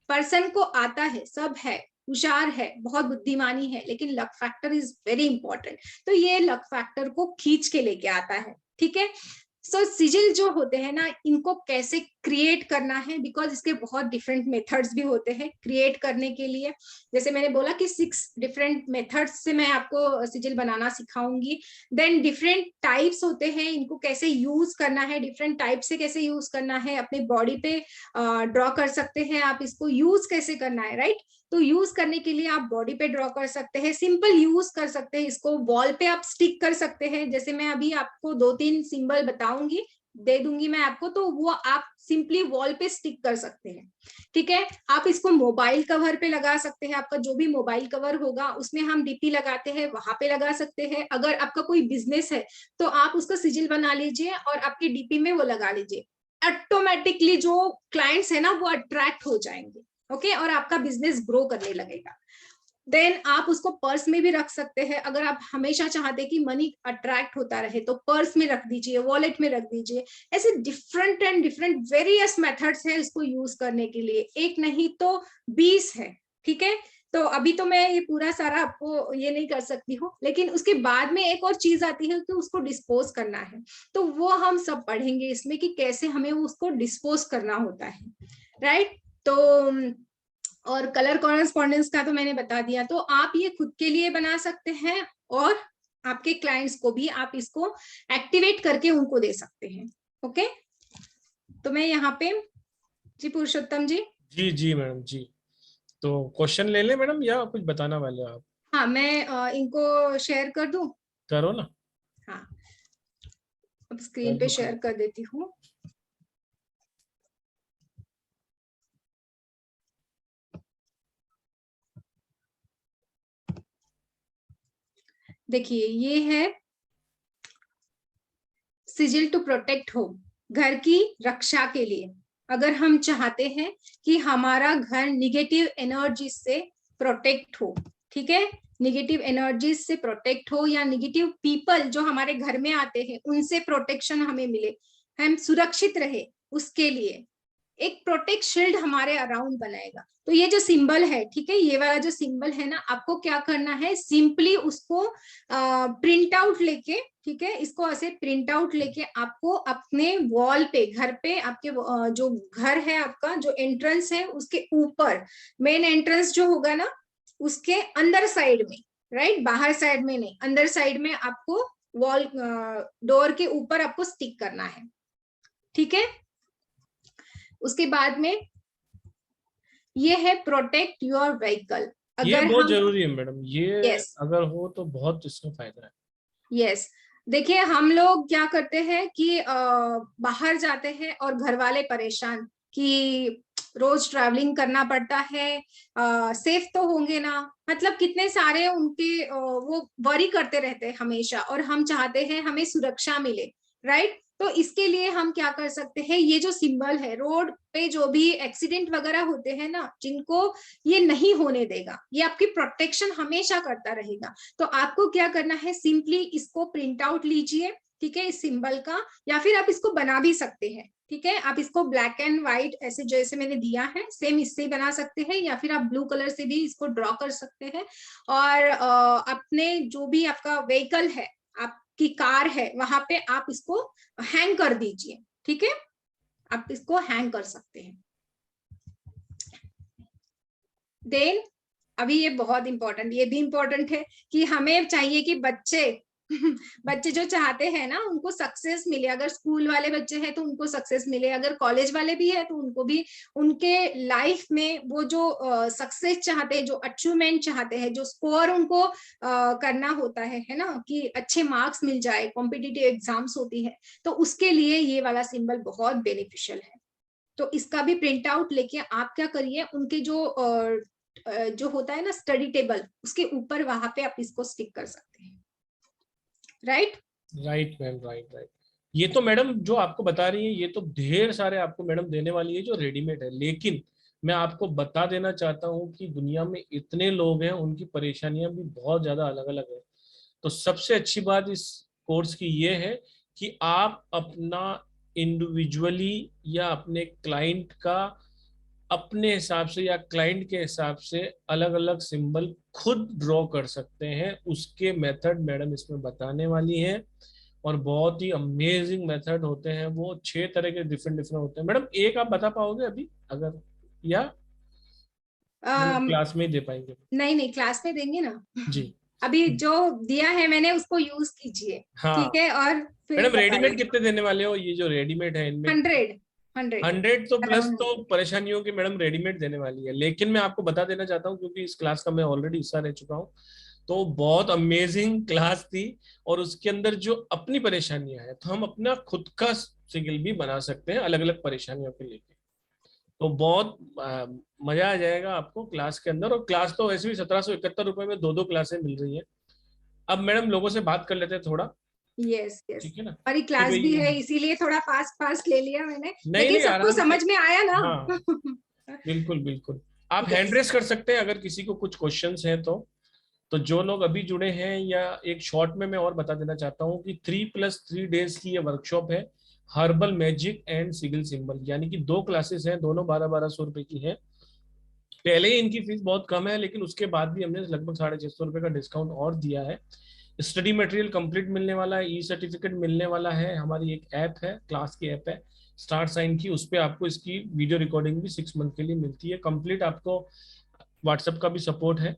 पर्सन को आता है, सब है, होशियार है, बहुत बुद्धिमानी है, लेकिन luck factor is very important. तो ये लक फैक्टर को खींच के लेके आता है। ठीक है। सो सिजिल जो होते हैं ना, इनको कैसे क्रिएट करना है, बिकॉज इसके बहुत डिफरेंट मेथड्स भी होते हैं क्रिएट करने के लिए। जैसे मैंने बोला कि 6 डिफरेंट मेथड्स से मैं आपको सिजिल बनाना सिखाऊंगी। देन डिफरेंट टाइप्स होते हैं, इनको कैसे यूज करना है, डिफरेंट टाइप से कैसे यूज करना है, अपने बॉडी पे ड्रॉ कर सकते हैं आप। इसको यूज कैसे करना है, राइट। तो यूज करने के लिए आप बॉडी पे ड्रॉ कर सकते हैं, सिंपल यूज कर सकते हैं इसको, वॉल पे आप स्टिक कर सकते हैं। जैसे मैं अभी आपको 2-3 सिंबल बताऊंगी, दे दूंगी मैं आपको, तो वो आप सिंपली वॉल पे स्टिक कर सकते हैं। ठीक है। आप इसको मोबाइल कवर पे लगा सकते हैं, आपका जो भी मोबाइल कवर होगा उसमें हम डीपी लगाते हैं वहां पे लगा सकते हैं। अगर आपका कोई बिजनेस है तो आप उसका सिजिल बना लीजिए और आपके डीपी में वो लगा लीजिए। ऑटोमेटिकली जो क्लाइंट्स है ना वो अट्रैक्ट हो जाएंगे। ओके। और आपका बिजनेस ग्रो करने लगेगा। देन आप उसको पर्स में भी रख सकते हैं। अगर आप हमेशा चाहते हैं कि मनी अट्रैक्ट होता रहे तो पर्स में रख दीजिए, वॉलेट में रख दीजिए। ऐसे different and different various methods है इसको यूज करने के लिए, एक नहीं तो 20 है। ठीक है। तो अभी तो मैं ये पूरा सारा आपको ये नहीं कर सकती हूँ, लेकिन उसके बाद में एक और चीज आती है कि उसको डिस्पोज करना है। तो वो हम सब पढ़ेंगे इसमें कि कैसे हमें उसको डिस्पोज करना होता है, राइट। तो और कलर कॉरेस्पॉन्डेंस का तो मैंने बता दिया। तो आप ये खुद के लिए बना सकते हैं और आपके क्लाइंट्स को भी आप इसको एक्टिवेट करके उनको दे सकते हैं। ओके। तो मैं यहाँ पे, जी पुरुषोत्तम जी। जी मैडम जी। तो क्वेश्चन ले ले मैडम, या कुछ बताना वाले हो आप? हाँ, मैं इनको शेयर कर दूं। करो ना। हाँ, अब स्क्रीन पे हेलो शेयर कर देती हूँ। देखिए, ये है सिजिल टू प्रोटेक्ट होम, घर की रक्षा के लिए। अगर हम चाहते हैं कि हमारा घर निगेटिव एनर्जी से प्रोटेक्ट हो, ठीक है, निगेटिव एनर्जी से प्रोटेक्ट हो, या निगेटिव पीपल जो हमारे घर में आते हैं उनसे प्रोटेक्शन हमें मिले, हम सुरक्षित रहे, उसके लिए एक प्रोटेक्ट शील्ड हमारे अराउंड बनाएगा। तो ये जो सिंबल है, ठीक है, ये वाला जो सिंबल है ना, आपको क्या करना है, सिंपली उसको प्रिंट आउट लेके, ठीक है, इसको ऐसे प्रिंट आउट लेके आपको अपने वॉल पे, घर पे, आपके जो घर है आपका, जो एंट्रेंस है उसके ऊपर, मेन एंट्रेंस जो होगा ना उसके अंदर साइड में, राइट, बाहर साइड में नहीं, अंदर साइड में आपको वॉल डोर के ऊपर आपको स्टिक करना है। ठीक है। उसके बाद में ये है प्रोटेक्ट योर व्हीकल। ये अगर बहुत हम, जरूरी है मैडम, ये यस अगर हो तो बहुत इसका फायदा है। यस, देखिए हम लोग क्या करते हैं कि बाहर जाते हैं और घर वाले परेशान कि रोज ट्रैवलिंग करना पड़ता है, सेफ तो होंगे ना, मतलब कितने सारे उनके वो वरी करते रहते हैं हमेशा, और हम चाहते हैं हमें सुरक्षा मिले, राइट। तो इसके लिए हम क्या कर सकते हैं, ये जो सिंबल है, रोड पे जो भी एक्सीडेंट वगैरह होते हैं ना, जिनको ये नहीं होने देगा, ये आपकी प्रोटेक्शन हमेशा करता रहेगा। तो आपको क्या करना है, सिंपली इसको प्रिंट आउट लीजिए, ठीक है, इस सिंबल का, या फिर आप इसको बना भी सकते हैं। ठीक है, आप इसको ब्लैक एंड व्हाइट ऐसे जैसे मैंने दिया है सेम इससे ही बना सकते हैं, या फिर आप ब्लू कलर से भी इसको ड्रॉ कर सकते हैं। और अपने जो भी आपका व्हीकल है, आपकी कार है, वहां पे आप इसको हैंग कर दीजिए। ठीक है, आप इसको हैंग कर सकते हैं। देन अभी ये बहुत इंपॉर्टेंट, ये भी इंपॉर्टेंट है कि हमें चाहिए कि बच्चे बच्चे जो चाहते हैं ना उनको सक्सेस मिले, अगर स्कूल वाले बच्चे हैं तो उनको सक्सेस मिले, अगर कॉलेज वाले भी है तो उनको भी उनके लाइफ में वो जो सक्सेस चाहते हैं, जो अचीवमेंट चाहते हैं, जो स्कोर उनको करना होता है ना, कि अच्छे मार्क्स मिल जाए, कॉम्पिटिटिव एग्जाम्स होती है, तो उसके लिए ये वाला सिंबल बहुत बेनिफिशियल है। तो इसका भी प्रिंट आउट लेके आप क्या करिए, उनके जो होता है ना स्टडी टेबल, उसके ऊपर वहां पे आप इसको स्टिक कर सकते हैं। Right right ma'am, right. ये तो मैडम जो आपको बता रही है ये तो ढेर सारे आपको मैडम देने वाली है जो रेडीमेड है, लेकिन मैं आपको बता देना चाहता हूँ कि दुनिया में इतने लोग हैं, उनकी परेशानियां भी बहुत ज्यादा अलग अलग है। तो सबसे अच्छी बात इस कोर्स की ये है कि आप अपना इंडिविजुअली या अपने क्लाइंट का अपने हिसाब से या क्लाइंट के हिसाब से अलग अलग सिंबल खुद ड्रॉ कर सकते हैं। उसके मेथड मैडम इसमें बताने वाली हैं, और बहुत ही अमेजिंग मेथड होते हैं वो। 6 तरह के डिफरेंट डिफरेंट होते हैं। मैडम एक आप बता पाओगे अभी अगर, या क्लास में ही दे पाएंगे? नहीं नहीं, क्लास में देंगे ना जी। अभी जो दिया है मैंने उसको यूज कीजिए। हाँ ठीक है, और फिर मैडम, रेडीमेड कितने देने वाले हो? ये जो रेडीमेड है इनमें 100 100 100 तो प्लस around तो परेशानियों की मैडम रेडीमेड देने वाली है। लेकिन मैं आपको बता देना चाहता हूँ क्योंकि इस क्लास का मैं ऑलरेडी हिस्सा रह चुका हूँ, तो बहुत अमेजिंग क्लास थी। और उसके अंदर जो अपनी परेशानियां हैं, तो हम अपना खुद का सिंगल भी बना सकते हैं अलग अलग परेशानियों के लेके। तो बहुत मजा आ जाएगा आपको क्लास के अंदर। और क्लास तो वैसे भी 1771 रुपए में 2 क्लासें मिल रही हैं। अब मैडम लोगों से बात कर लेते हैं थोड़ा, यस यस, ठीक है ना? और ये कि क्लास भी भाई, है इसीलिए थोड़ा फास्ट फास्ट ले लिया मैंने, नहीं लेकिन नहीं सबको आराम से, समझ में आया ना। हाँ बिल्कुल बिल्कुल। आप हैंड यस, रेस कर सकते हैं अगर किसी को कुछ क्वेश्चंस हैं तो जो लोग अभी जुड़े हैं, या एक शॉर्ट में मैं और बता देना चाहता हूँ कि 3+3 डेज की ये वर्कशॉप है, हर्बल मैजिक एंड सिगिल सिंबल, यानी कि 2 क्लासेस हैं, दोनों 1200-1200 रुपए की हैं। पहले ही इनकी फीस बहुत कम है, लेकिन उसके बाद भी हमने लगभग 650 रुपए का डिस्काउंट और दिया है। स्टडी मटेरियल कंप्लीट मिलने वाला है, ई सर्टिफिकेट मिलने वाला है। हमारी एक ऐप है, क्लास की ऐप है स्टार्ट साइन की, उस पर आपको इसकी वीडियो रिकॉर्डिंग भी 6 मंथ के लिए मिलती है कंप्लीट। आपको व्हाट्सएप का भी सपोर्ट है।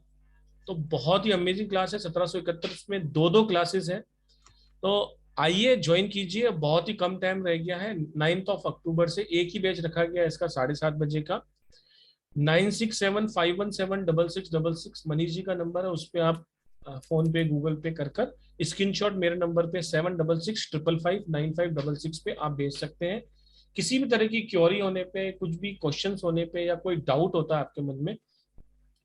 तो बहुत ही अमेजिंग क्लास है। 1771 में 2 क्लासेस हैं। तो आइए ज्वाइन कीजिए, बहुत ही कम टाइम रह गया है। 9 अक्टूबर से एक ही बैच रखा गया है इसका 7:30 बजे का। 9675176666 मनीष जी का नंबर है, उस पर आप फोन पे गूगल पे कर कर स्क्रीनशॉट मेरे नंबर पे 7665559566 पे आप भेज सकते हैं। किसी भी तरह की क्वेरी होने पे, कुछ भी क्वेश्चंस होने पे, या कोई डाउट होता है आपके मन में,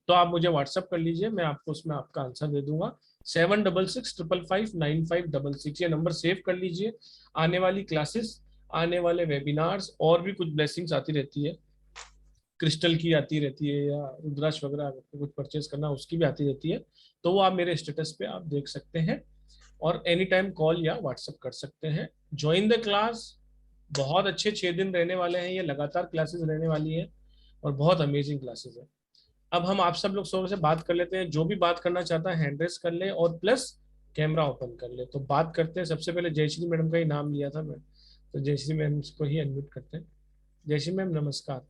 तो आप मुझे व्हाट्सअप कर लीजिए, मैं आपको उसमें आपका आंसर दे दूंगा। 7665559566, ये नंबर सेव कर लीजिए। आने वाली क्लासेस, आने वाले वेबिनार्स, और भी कुछ ब्लेसिंग्स आती रहती है, क्रिस्टल की आती रहती है, या रुद्राक्ष वगैरह अगर कुछ परचेज करना उसकी भी आती रहती है, तो वो आप मेरे स्टेटस पे आप देख सकते हैं, और एनी टाइम कॉल या व्हाट्सएप कर सकते हैं। Join the class. बहुत अच्छे 6 दिन रहने वाले हैं, ये लगातार क्लासेस रहने वाली है, और बहुत अमेजिंग क्लासेस है। अब हम आप सब लोग से बात कर लेते हैं, जो भी बात करना चाहता है हैंड रेस कर ले, और प्लस कैमरा ओपन कर ले। तो बात करते हैं। सबसे पहले जयश्री मैडम का ही नाम लिया था मैं, तो जयश्री मैम को ही अनम्यूट करते हैं। जयश्री मैम नमस्कार।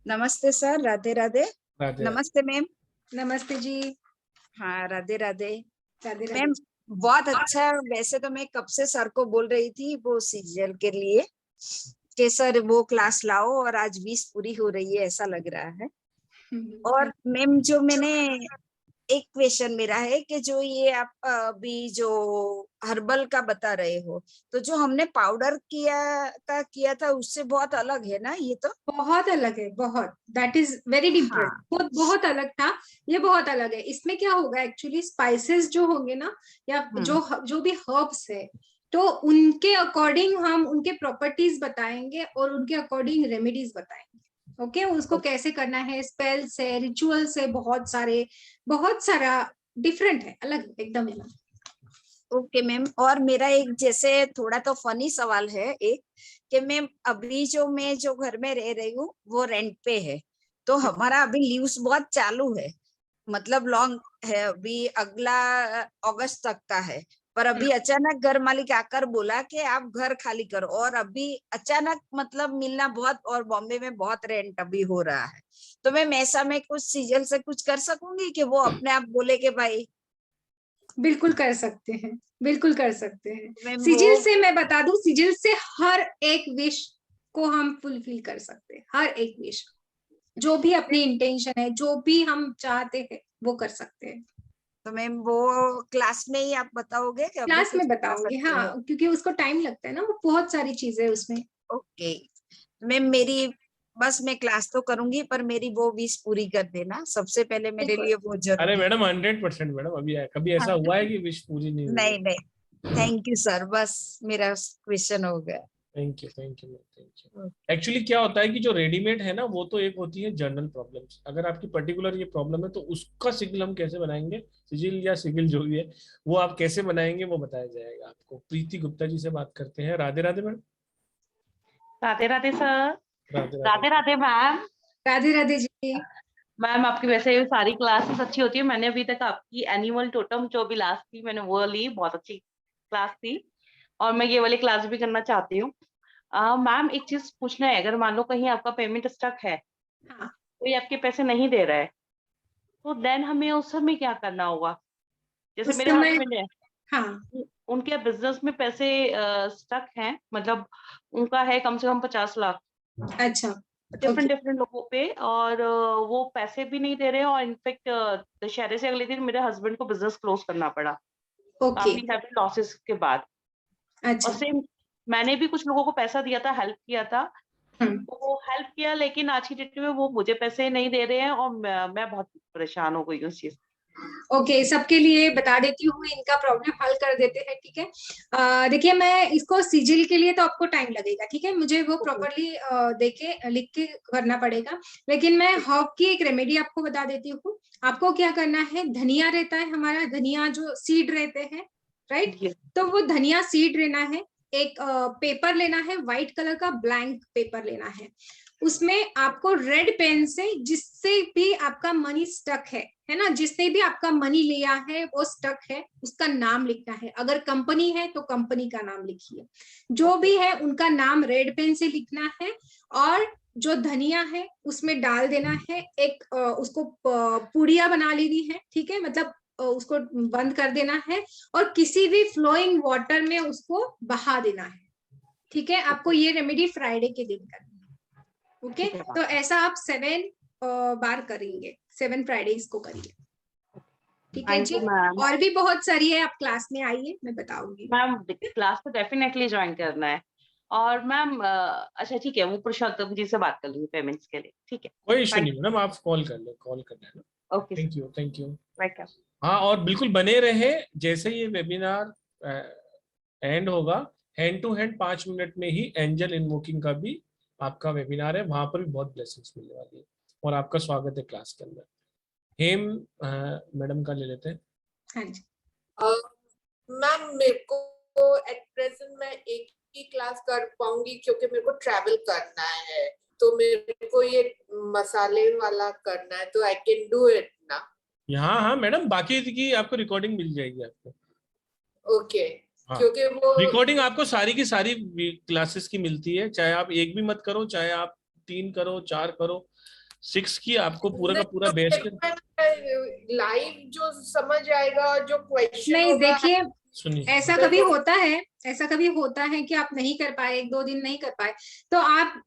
नमस्ते सर, राधे राधे। राधे। नमस्ते मैम। नमस्ते जी। हाँ, राधे राधे राधे राधे। मैम। बहुत अच्छा। वैसे तो मैं कब से सर को बोल रही थी वो सीरियल के लिए कि सर वो क्लास लाओ, और आज 20 पूरी हो रही है ऐसा लग रहा है। और मैम जो मैंने एक क्वेश्चन मेरा है कि जो ये आप अभी जो हर्बल का बता रहे हो, तो जो हमने पाउडर किया था उससे बहुत अलग है ना ये? तो बहुत अलग है, बहुत, दैट इज वेरी डिफरेंट। हाँ। बहुत अलग था, ये बहुत अलग है। इसमें क्या होगा एक्चुअली, स्पाइसेस जो होंगे ना, या जो भी हर्ब्स है, तो उनके अकॉर्डिंग हम उनके प्रॉपर्टीज बताएंगे और उनके अकॉर्डिंग रेमेडीज बताएंगे। ओके, उसको कैसे करना है, स्पेल्स है, रिचुअल्स है, बहुत सारा डिफरेंट है, अलग एकदम है। Okay ma'am. और मेरा एक जैसे थोड़ा तो फनी सवाल है एक, कि मैम अभी जो मैं जो घर में रह रही हूँ वो रेंट पे है, तो हमारा अभी लीव्स बहुत चालू है, मतलब लॉन्ग है, अभी अगला अगस्त तक का है। पर अभी अचानक घर मालिक आकर बोला कि आप घर खाली करो, और अभी अचानक मतलब मिलना बहुत, और बॉम्बे में बहुत रेंट अभी हो रहा है, तो मैं ऐसा में कुछ सीजन से कुछ कर सकूंगी कि वो अपने आप बोले कि भाई बिल्कुल कर सकते हैं, बिल्कुल कर सकते हैं। मैम सिजिल वो से मैं बता दूं, सिजिल से हर एक विश को हम फुलफिल कर सकते हैं, हर एक विश, जो भी अपनी इंटेंशन है, जो भी हम चाहते हैं वो कर सकते हैं। तो मैम वो क्लास में ही आप बताओगे कि अभी क्लास कुछ में बता बताऊंगी, सकते हो? हाँ, क्योंकि उसको टाइम लगता है ना, वो बहुत सारी चीजें उसमें। ओके मैम, मेरी बस मैं क्लास तो करूंगी पर मेरी वो विश पूरी कर देना सबसे पहले, मेरे बिल्कुल। लिए वो अरे जरूरी मैडम 100% मैडम, अभी कभी ऐसा हाँ। हुआ है कि विश पूरी नहीं हुई है? नहीं नहीं, थैंक यू सर, बस मेरा क्वेश्चन हो गया। Thank you, thank you, thank you. Actually क्या होता है कि जो रेडीमेड है ना, वो तो एक होती है जनरल प्रॉब्लम्स। अगर आपकी पर्टिकुलर ये प्रॉब्लम है तो उसका सिग्नल हम कैसे बनाएंगे, सिजिल या सिगिल जो भी है, वो आप कैसे बनाएंगे वो बताया जाएगा आपको। प्रीति गुप्ता जी से बात करते हैं। Radhe Radhe madam. Radhe Radhe sir. Radhe Radhe Radhe. Radhe ma'am. Radhe Radhe ji. Ma'am आपकी वैसे सारी क्लासेस अच्छी होती है, मैंने अभी तक आपकी एनिमल टोटम जो भी लास्ट थी मैंने वो ली, बहुत अच्छी क्लास थी और मैं ये वाली क्लास भी करना चाहती हूँ। मैम एक चीज पूछना है, अगर मान लो कहीं आपका पेमेंट स्टक है, हाँ, कोई आपके पैसे नहीं दे रहा है, तो देन हमें उस समय क्या करना होगा? जैसे उस मेरे समय, हस्बैंड है, हाँ, उनके बिजनेस में पैसे स्टक हैं, मतलब उनका है कम से कम 50 लाख अच्छा, डिफरेंट ओके, डिफरेंट लोगों पे, और वो पैसे भी नहीं दे रहे हैं, और इनफेक्ट दशहरे से अगले दिन मेरे हस्बैंड को बिजनेस क्लोज करना पड़ा ओके, काफी हैवी लॉसेस के बाद। और अच्छा, सेम मैंने भी कुछ लोगों को पैसा दिया था, हेल्प किया था, हम्म, तो वो हेल्प किया, लेकिन आज की डेट में वो मुझे पैसे नहीं दे रहे हैं और मैं बहुत परेशान हो गई हूँ उस चीज। ओके, सबके लिए बता देती हूँ, इनका प्रॉब्लम हल कर देते हैं, ठीक है। देखिए, मैं इसको सिजिल के लिए तो आपको टाइम लगेगा, ठीक है, मुझे वो प्रॉपरली देके लिख के करना पड़ेगा, लेकिन मैं हर्ब की एक रेमेडी आपको बता देती हूँ। आपको क्या करना है, धनिया रहता है हमारा, धनिया जो सीड रहते हैं, राइट, जी तो वो धनिया सीड लेना है। एक पेपर लेना है, व्हाइट कलर का ब्लैंक पेपर लेना है। उसमें आपको रेड पेन से, जिससे भी आपका मनी स्टक है ना, जिसने भी आपका मनी लिया है वो स्टक है, उसका नाम लिखना है। अगर कंपनी है तो कंपनी का नाम लिखिए, जो भी है उनका नाम रेड पेन से लिखना है। और जो धनिया है उसमें डाल देना है, एक उसको पुड़िया बना लेनी है, ठीक है, मतलब उसको बंद कर देना है, और किसी भी फ्लोइंग वाटर में उसको बहा देना है, ठीक है। आपको ये रेमेडी फ्राइडे के दिन करनी है, ओके। ठीक है मैम। तो ऐसा आप 7 बार करेंगे, 7 फ्राइडेज को करिए, ठीक है थैंक जी। You ma'am. और भी बहुत सारी है, आप क्लास में आइए, मैं बताऊंगी। मैम क्लास तो डेफिनेटली ज्वाइन करना है। और मैम अच्छा ठीक है, वो पुरुषोत्तम जी से बात कर लूंगी पेमेंट्स के लिए, ठीक है। कोई इशू थैंक नहीं मैडम, आप कॉल कर ले, कॉल कर लेना। You. Okay thank you, thank you. Welcome. हाँ, और बिल्कुल बने रहे, जैसे ये वेबिनार एंड होगा, हैंड टू हैंड 5 मिनट में ही एंजल इन्वोकिंग का भी आपका वेबिनार है, वहां पर भी बहुत ब्लेसिंग्स मिलने वाली है, और आपका स्वागत है क्लास के अंदर। हेम मैडम का ले लेते हैं। हाँ जी। मैम मेरे को एट प्रेजेंट मैं एक ही क्लास कर पाऊंगी क्योंकि मेरे को ट्रैवल करना है, तो मेरे को ये मसाले वाला करना है, तो आई कैन डू इट ना? हाँ हाँ मैडम, बाकी की आपको रिकॉर्डिंग मिल जाएगी आपको। ओके, हाँ, क्योंकि वो रिकॉर्डिंग आपको सारी की सारी क्लासेस की मिलती है, चाहे आप एक भी मत करो, चाहे आप 3 करो, 4 करो, 6 की आपको पूरा का पूरा बेस के। लाइव जो समझ आएगा, जो क्वेश्चन नहीं, होगा। देखिए, सुनिए, ऐसा कभी होता है, ऐसा कभी होता है कि आप नहीं कर पाए, 1-2 दिन नहीं कर पाए, तो आप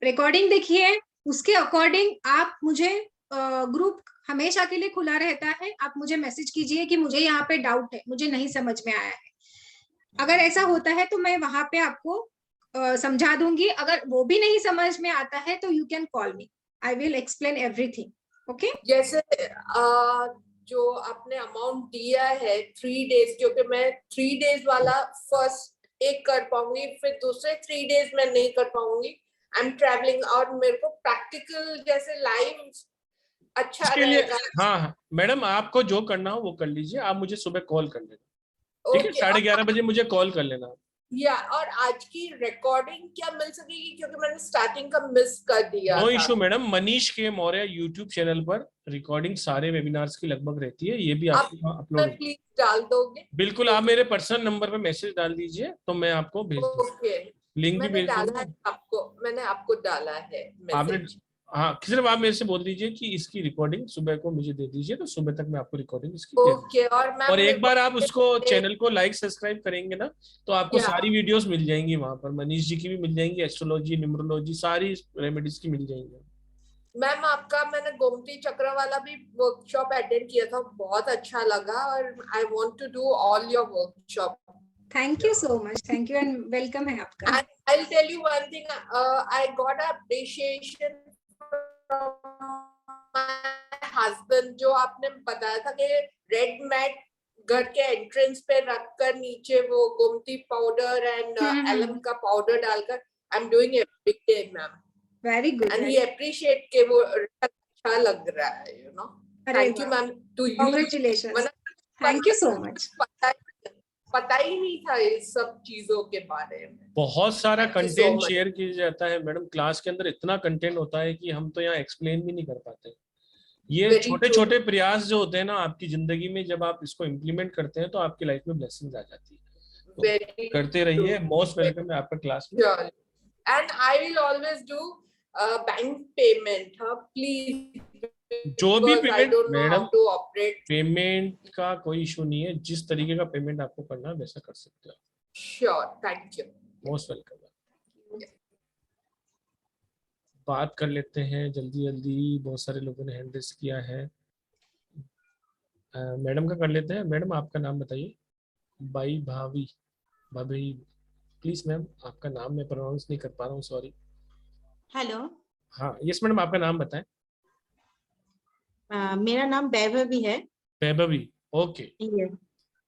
रिकॉर्डिंग देखिए, उसके अकॉर्डिंग आप मुझे, ग्रुप हमेशा के लिए खुला रहता है, आप मुझे मैसेज कीजिए कि मुझे यहाँ पे डाउट है, मुझे नहीं समझ में आया है। अगर ऐसा होता है तो मैं वहां पे आपको समझा दूंगी। अगर वो भी नहीं समझ में आता है तो you can call me, I will explain everything, okay. जैसे जो आपने अमाउंट दिया है 3 डेज, क्योंकि मैं 3 डेज वाला फर्स्ट एक कर पाऊंगी, फिर दूसरे 3 डेज में नहीं कर पाऊंगी, आई एम ट्रैवलिंग, और मेरे को प्रैक्टिकल जैसे लाइव अच्छा इसके लिए रहेगा। हाँ हाँ मैडम, आपको जो करना हो वो कर लीजिए, आप मुझे सुबह कॉल कर लेना, ठीक है, ओके, 11:30 बजे मुझे कॉल कर लेना। या और आज की रिकॉर्डिंग क्या मिल सकेगी, क्योंकि मैंने स्टार्टिंग का मिस कर दिया नो था। इशू मैडम, मनीष के मौर्य यूट्यूब चैनल पर रिकॉर्डिंग सारे वेबिनार्स की लगभग रहती है, ये भी आप आपको अपलोड। प्लीज डाल दोगे? बिल्कुल, आप मेरे पर्सनल नंबर पे मैसेज डाल दीजिए तो मैं आपको भेज दूंगा, ओके, लिंक भी मैंने भेज डाला दूंगा। है आपको, मैंने आपको डाला है आपने मैसेज। हाँ, सिर्फ आप मेरे से बोल दीजिए कि इसकी रिकॉर्डिंग सुबह को मुझे दे दीजिए, तो सुबह तक मैं आपको रिकॉर्डिंग इसकी दे दूंगा। ओके। और मैम और एक बार आप उसको चैनल को लाइक सब्सक्राइब करेंगे ना, तो आपको या। सारी वीडियोस मिल जाएंगी वहां पर। मनीष जी की भी मिल जाएंगी, एस्ट्रोलॉजी, न्यूमरोलॉजी, सारी रेमेडीज की मिल जाएंगी। मैम आपका मैंने गोमती चक्र वाला भी वर्कशॉप अटेंड किया था, बहुत अच्छा लगा, और I want to do all your workshop. Thank you so much, thank you and welcome है आपका। And I'll tell you one thing, I got appreciation from my husband, जो आपने बताया था कि रेड मैट घर के एंट्रेंस पे रखकर नीचे वो गोमती पाउडर एंड एलम का पाउडर डालकर I am doing every day ma'am, very good and he appreciate के वो अच्छा लग रहा है, you know. Thank you ma'am to you, congratulations, thank you so much. पता ही नहीं था इस सब चीजों के बारे में। बहुत सारा Thank you so content much. Share किया जाता है मैडम, क्लास के अंदर इतना कंटेंट होता है कि हम तो यहाँ एक्सप्लेन भी नहीं कर पाते। ये Very छोटे true. छोटे प्रयास जो होते हैं ना आपकी जिंदगी में, जब आप इसको इम्प्लीमेंट करते हैं तो आपकी लाइफ में ब्लेसिंग्स आ जाती है। तो Very करते रहिए, true. मोस्ट वेलकम है आपका क्लास में। Sure. And I will always do bank payment, please. जो भी Because I payment don't know how madam, to operate. Payment का कोई इशू नहीं है, जिस तरीके का पेमेंट आपको करना है वैसा कर सकते हो। Sure, thank you. Most welcome. बात कर लेते हैं जल्दी जल्दी, बहुत सारे लोगों ने हैंड रेस किया है। मैडम का कर लेते हैं। मैडम आपका नाम बताइए। भाई भाभी भाभी प्लीज मैम, आपका नाम मैं प्रोनाउंस नहीं कर पा रहा हूँ, सॉरी। हेलो, हाँ यस मैडम, आपका नाम बताएं। मेरा नाम वैभवी है। वैभवी, ओके। ये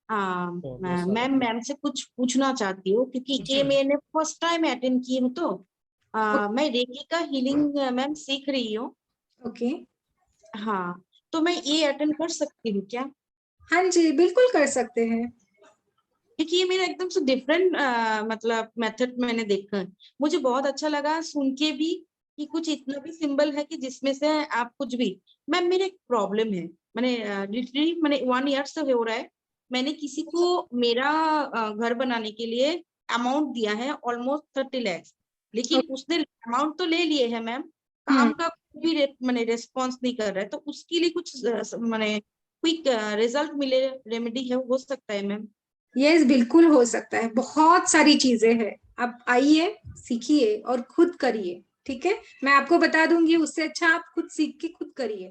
बहुत सारा। मैम मैम से कुछ पूछना चाहती हूँ क्योंकि ये पूछिए। मैंने फर्स्ट टाइम अटेंड की हूँ, तो मैं रेकी का हीलिंग मैम सीख रही हूँ। ओके, हाँ, तो मैं ये अटेंड कर सकती हूँ क्या? हाँ जी बिल्कुल कर सकते हैं। क्योंकि ये मेरा एकदम से डिफरेंट मतलब मेथड मैंने देखा है, मुझे बहुत अच्छा लगा सुन के भी कि कुछ इतना भी सिंबल है कि जिसमें से आप कुछ भी। मैम मेरे एक प्रॉब्लम है, मैंने लिटरली मैंने 1 ईयर से हो रहा है, मैंने किसी को मेरा घर बनाने के लिए अमाउंट दिया है ऑलमोस्ट 30 लाख, लेकिन उसने अमाउंट तो ले लिए है मैम, काम का कोई भी मैंने रेस्पॉन्स नहीं कर रहा है, तो उसके लिए कुछ मैंने क्विक रिजल्ट मिले, रेमेडी है, हो सकता है मैम? यस बिल्कुल हो सकता है, बहुत सारी चीजें हैं। आप आइए, सीखिए और खुद करिए, ठीक है? मैं आपको बता दूंगी, उससे अच्छा आप खुद सीख के खुद करिए,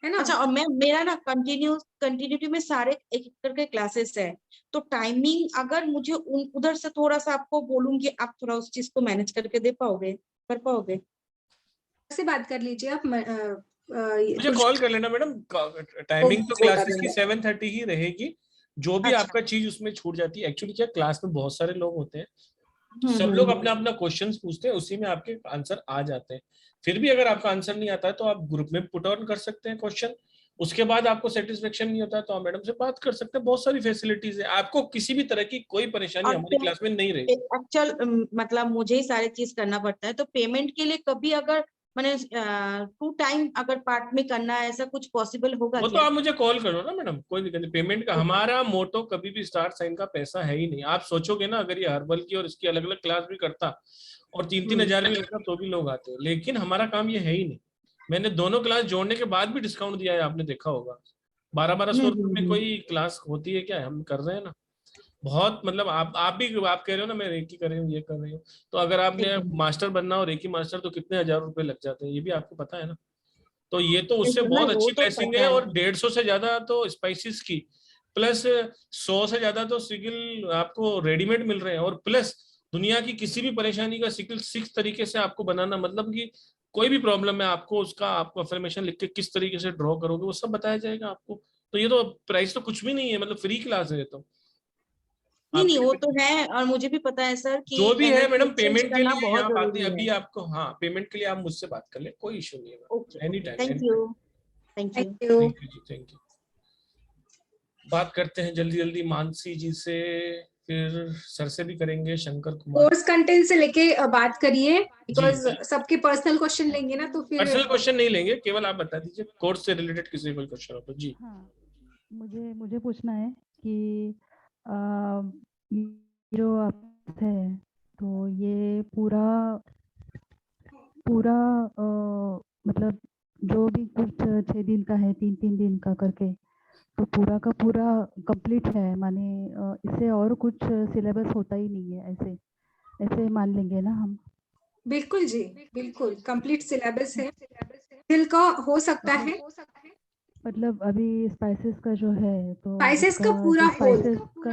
है ना? अच्छा, और मैं मेरा ना कंटिन्यूटी में सारे एक एक करके क्लासेस है, तो टाइमिंग अगर मुझे उधर से थोड़ा सा आपको बोलूंगी, आप थोड़ा उस चीज को मैनेज करके दे पाओगे, कर पाओगे? से बात कर लीजिए आप। मुझे कॉल कर लेना मैडम। टाइमिंग तो बोला क्लासेस की मैंने। 7:30 ही रहेगी। जो भी अच्छा। आपका चीज उसमें छूट जाती है, एक्चुअली क्या क्लास में बहुत सारे लोग होते हैं, सब लोग अपना अपना क्वेश्चंस पूछते हैं, उसी में आपके आंसर आ जाते हैं। फिर भी अगर आपका आंसर नहीं आता है तो आप ग्रुप में पुट ऑन कर सकते हैं क्वेश्चन। उसके बाद आपको सेटिस्फेक्शन नहीं होता है तो आप मैडम से बात कर सकते हैं। बहुत सारी फैसिलिटीज है, आपको किसी भी तरह की कोई परेशानी हमारी क्लास में नहीं रहेगी। एक्चुअल मतलब मुझे ही सारे चीज करना पड़ता है, तो पेमेंट के लिए कभी अगर मैंने 2 टाइम अगर पार्ट में करना है, ऐसा कुछ पॉसिबल होगा वो तो क्या? आप मुझे कॉल करो ना मैडम, कोई दिक्कत नहीं। पेमेंट का हमारा मोटो कभी भी स्टार साइन का पैसा है ही नहीं। आप सोचोगे ना, अगर ये हर्बल की और इसकी अलग अलग क्लास भी करता और 3-3 हजार भी लेता तो भी लोग आते, लेकिन हमारा काम ये है ही नहीं। मैंने दोनों क्लास जोड़ने के बाद भी डिस्काउंट दिया है, आपने देखा होगा। 1200 रुपए में कोई क्लास होती है क्या? हम कर रहे हैं ना। बहुत मतलब आप भी आप कह रहे हो ना, मैं रेकी कर रही हूँ, ये कर रही हूँ, तो अगर आपने मास्टर बनना हो रेकी मास्टर, तो कितने हजार रुपए लग जाते हैं, ये भी आपको पता है ना। तो ये तो उससे मैं बहुत वो अच्छी तो प्लेसिंग पता है। है। और 150 से ज्यादा तो स्पाइसेस की, प्लस 100 से ज्यादा तो सिगिल आपको रेडीमेड मिल रहे हैं, और प्लस दुनिया की किसी भी परेशानी का सिगिल 6 तरीके से आपको बनाना, मतलब कि कोई भी प्रॉब्लम है आपको उसका, आपको अफर्मेशन लिख के किस तरीके से ड्रॉ करोगे वो सब बताया जाएगा आपको। तो ये तो प्राइस तो कुछ भी नहीं है, मतलब फ्री क्लास है ये तो। नहीं नहीं, वो आपके तो है, और मुझे भी पता है सर कि जो भी है एनर्जी मैडम, एक्सचेंज पेमेंट के करना लिए बहुत यहाँ बातें जरूरी है। अभी आपको, हाँ पेमेंट के लिए आप मुझसे बात कर ले, कोई इशू नहीं है। Okay, any okay, time, thank any you, time. Thank you. Thank you. Thank you जी, थैंक यू। बात करते हैं जल्दी जल्दी मानसी जी से, फिर सर से भी करेंगे, शंकर कुमार। कोर्स कंटेंट से लेके बात करिए, जी बिकॉज जी, सबके पर्सनल क्वेश्चन लेंगे ना तो फिर पर्सनल क्वेश्चन नहीं लेंगे, केवल आप बता दीजिए कोर्स से रिलेटेड किसी कोई क्वेश्चन हो तो। जी हाँ, मुझे पूछना है कि ये जो आप है, तो ये पूरा पूरा मतलब जो भी कुछ 6 दिन का है, 3-3 दिन का करके, तो पूरा का पूरा कंप्लीट है, माने इससे और कुछ सिलेबस होता ही नहीं है, ऐसे ऐसे मान लेंगे ना हम? बिल्कुल जी, बिल्कुल कंप्लीट सिलेबस है, दिल का हो सकता है। मतलब अभी स्पाइसेस का जो है तो स्पाइसेस का उसका पूरा जो होल। स्पाइसेस का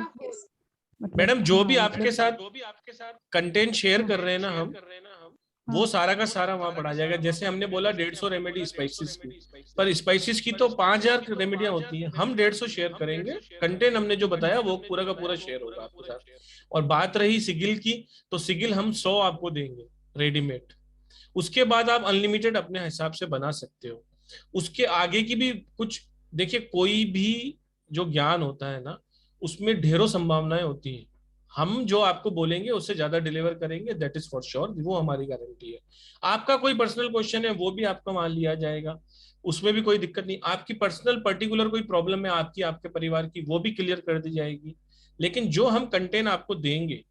मतलब, मैडम जो भी हाँ, आपके साथ कंटेंट शेयर हाँ, कर रहे हैं ना हम, वो हाँ, सारा का सारा वहां पढ़ा जाएगा। जैसे हमने बोला 150 रेमेडी स्पाइसेस की, पर स्पाइसेस की तो 5000 रेमेडियां होती हैं, हम 150 शेयर करेंगे। कंटेंट हमने जो बताया वो पूरा का पूरा शेयर होगा आपके साथ। और बात रही सिगिल की, तो सिगिल हम 100 आपको देंगे रेडीमेड। उसके बाद आप अनलिमिटेड अपने हिसाब से बना सकते हो। उसके आगे की भी कुछ देखिए, कोई भी जो ज्ञान होता है ना, उसमें ढेरों संभावनाएं होती हैं। हम जो आपको बोलेंगे उससे ज्यादा डिलीवर करेंगे, दैट इज फॉर श्योर, वो हमारी गारंटी है। आपका कोई पर्सनल क्वेश्चन है वो भी आपका मान लिया जाएगा, उसमें भी कोई दिक्कत नहीं। आपकी पर्सनल पर्टिकुलर कोई प्रॉब्लम है आपकी, आपके परिवार की, वो भी क्लियर कर दी जाएगी। लेकिन जो हम कंटेंट आपको देंगे,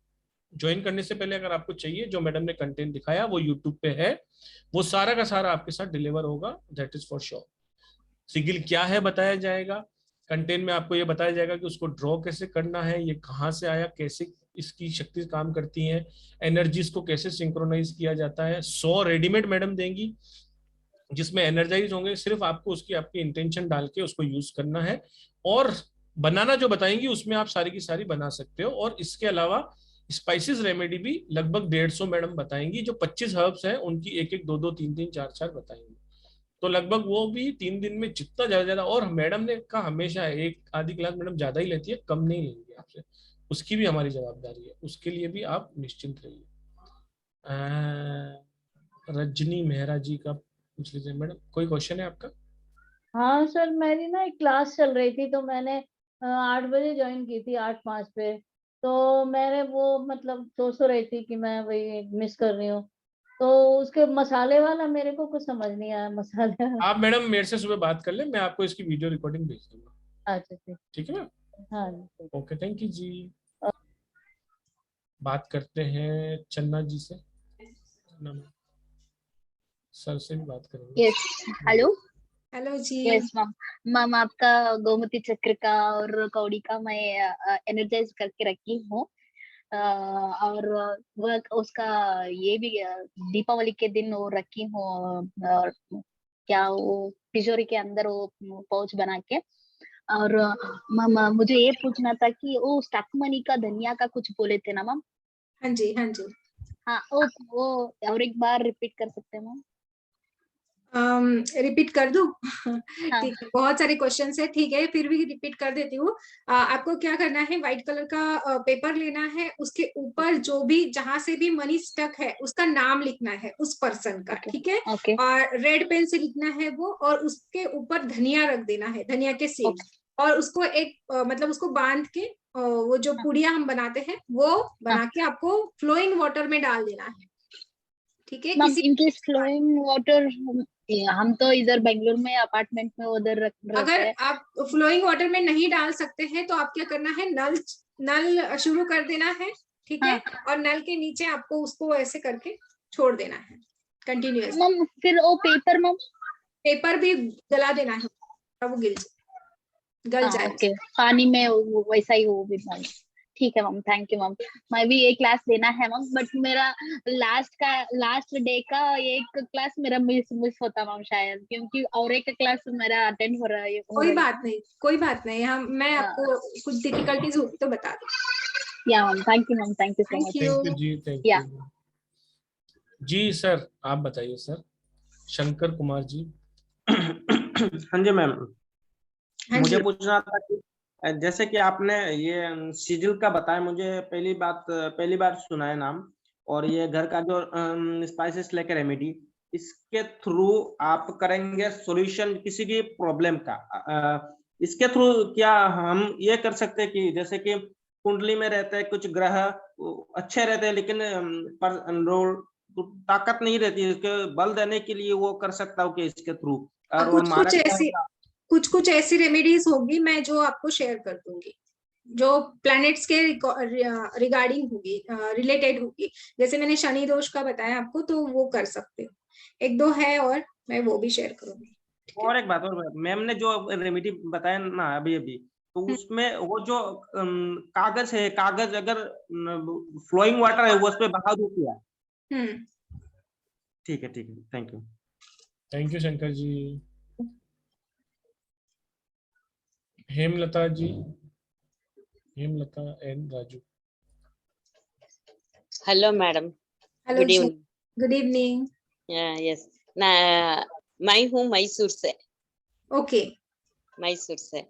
ज्वाइन करने से पहले अगर आपको चाहिए, जो मैडम ने कंटेंट दिखाया वो यूट्यूब पे है, वो सारा का सारा आपके साथ डिलीवर होगा, दैट इज फॉर श्योर। सिगिल क्या है बताया जाएगा, कंटेंट में आपको ये बताया जाएगा कि उसको ड्रॉ कैसे करना है, ये कहाँ से आया, कैसे इसकी शक्ति काम करती है, एनर्जीज को कैसे सिंक्रोनाइज किया जाता है। 100 रेडीमेड मैडम देंगी जिसमें एनर्जाइज होंगे, सिर्फ आपको उसकी आपकी इंटेंशन डाल के उसको यूज करना है। और बनाना जो बताएंगी उसमें आप सारी की सारी बना सकते हो। और इसके अलावा स्पाइसेस रेमेडी भी लगभग 150 मैडम बताएंगी। जो 25 हर्ब्स हैं उनकी एक एक, दो दो, तीन तीन, चार चार बताएंगी। तो लगभग वो भी 3 दिन में जितना ज्यादा ज्यादा। और मैडम ने कहा हमेशा एक आधी क्लास मैडम ज्यादा ही लेती है, कम नहीं लेंगे आपसे, उसकी भी हमारी जवाबदारी है, उसके लिए भी आप निश्चिंत रहिए। रजनी मेहरा जी का पूछ लीजिए मैडम, कोई क्वेश्चन है आपका? हाँ सर, मेरी ना एक क्लास चल रही थी, तो मैंने 8 बजे ज्वाइन की थी, 8:05 पे। तो मैंने वो मतलब सोच तो रही थी कि मैं वही मिस कर रही हूँ। तो उसके मसाले वाला मेरे को कुछ समझ नहीं आया, मसाले वाला। आप मैडम मेरे से सुबह बात कर ले, मैं आपको इसकी वीडियो रिकॉर्डिंग भेज दूंगा। अच्छा ठीक। ठीक है मैम? हाँ जी। ओके, थैंक यू जी। बात करते हैं चन्ना जी से। सर से भी बात करेंगे। Yes, hello. Hello ji. Yes ma'am. Ma'am आपका गोमती चक्र का और कौड़ी का मैं एनर्जाइज करके रखी हूँ। और वह उसका ये भी दीपावली के दिन वो रखी हूँ। और क्या वो तिजोरी के अंदर वो पाउच बना के। और मैम मुझे ये पूछना था कि वो स्टक मनी का धनिया का कुछ बोले थे ना मैम? हाँ जी, हाँ जी। हाँ, वो और एक बार रिपीट कर सकते हैं मैम? रिपीट कर दूं? हाँ। ठीक है, बहुत सारे क्वेश्चन है, ठीक है, फिर भी रिपीट कर देती हूँ। आपको क्या करना है, व्हाइट कलर का पेपर लेना है, उसके ऊपर जो भी जहां से भी मनी स्टक है उसका नाम लिखना है, उस पर्सन का, ठीक है। ओके। और रेड पेन से लिखना है वो, और उसके ऊपर धनिया रख देना है, धनिया के सीड्स। और उसको एक मतलब उसको बांध के वो जो पुड़िया हम बनाते हैं वो बना के आपको फ्लोइंग वाटर में डाल देना है, ठीक है। मैम इनके फ्लोइंग वाटर हम तो इधर बेंगलुरु में अपार्टमेंट में उधर रहते अगर हैं। आप फ्लोइंग वाटर में नहीं डाल सकते हैं तो आप क्या करना है, नल शुरू कर देना है, ठीक है। और नल के नीचे आपको उसको ऐसे करके छोड़ देना है कंटिन्यूअस। मैम फिर वो पेपर मैम? पेपर भी गला देना है, वो गल जाए। ओके, पानी में वैसा ही वो भी मैम। ठीक है मैम, थैंक यू मैम। मैं भी एक क्लास लेना है मैम, बट मेरा लास्ट डे का एक क्लास मेरा मिस होता मैम शायद, क्योंकि और एक क्लास मेरा अटेंड हो रहा है। कोई बात नहीं, कोई बात नहीं, मैं आपको कुछ डिफिकल्टीज होगी तो बता दूँ। Yeah ma'am, thank you ma'am, thank you so much. Thank you जी, थैंक यू जी। सर आप बताइए सर, शंकर कुमार जी। हाँ जी मैम, मुझे पूछना था कि जैसे कि आपने ये सिजिल का बताया, मुझे पहली बार सुना है नाम। और ये घर का जो स्पाइसेस लेके रेमेडी, इसके थ्रू आप करेंगे सॉल्यूशन किसी की प्रॉब्लम का। इसके थ्रू क्या हम ये कर सकते हैं कि जैसे कि कुंडली में रहते हैं कुछ ग्रह अच्छे रहते हैं, लेकिन ताकत नहीं रहती है, इसके बल देने के लिए वो कर सकता हूँ कि इसके थ्रू। और कुछ ऐसी रेमेडीज होगी मैं जो आपको शेयर कर दूंगी, जो प्लैनेट्स के रिगार्डिंग होगी, रिलेटेड होगी। जैसे मैंने शनि दोष का बताया आपको, तो वो कर सकते हो। एक दो है और मैं वो भी शेयर करूंगी। और एक बात और, मैम ने जो रेमेडी बताया ना अभी अभी, तो उसमें वो जो कागज है, कागज अगर फ्लोइंग वाटर है वो उस पे बहा दो क्या? ठीक है, thank you. Thank you Shankar ji. Hemlata ji, Hemlata N Raju. Hello madam, hello good जी, इवनिंग। Good evening. यस, मैं हूँ मैसूर से। ओके, मैसूर से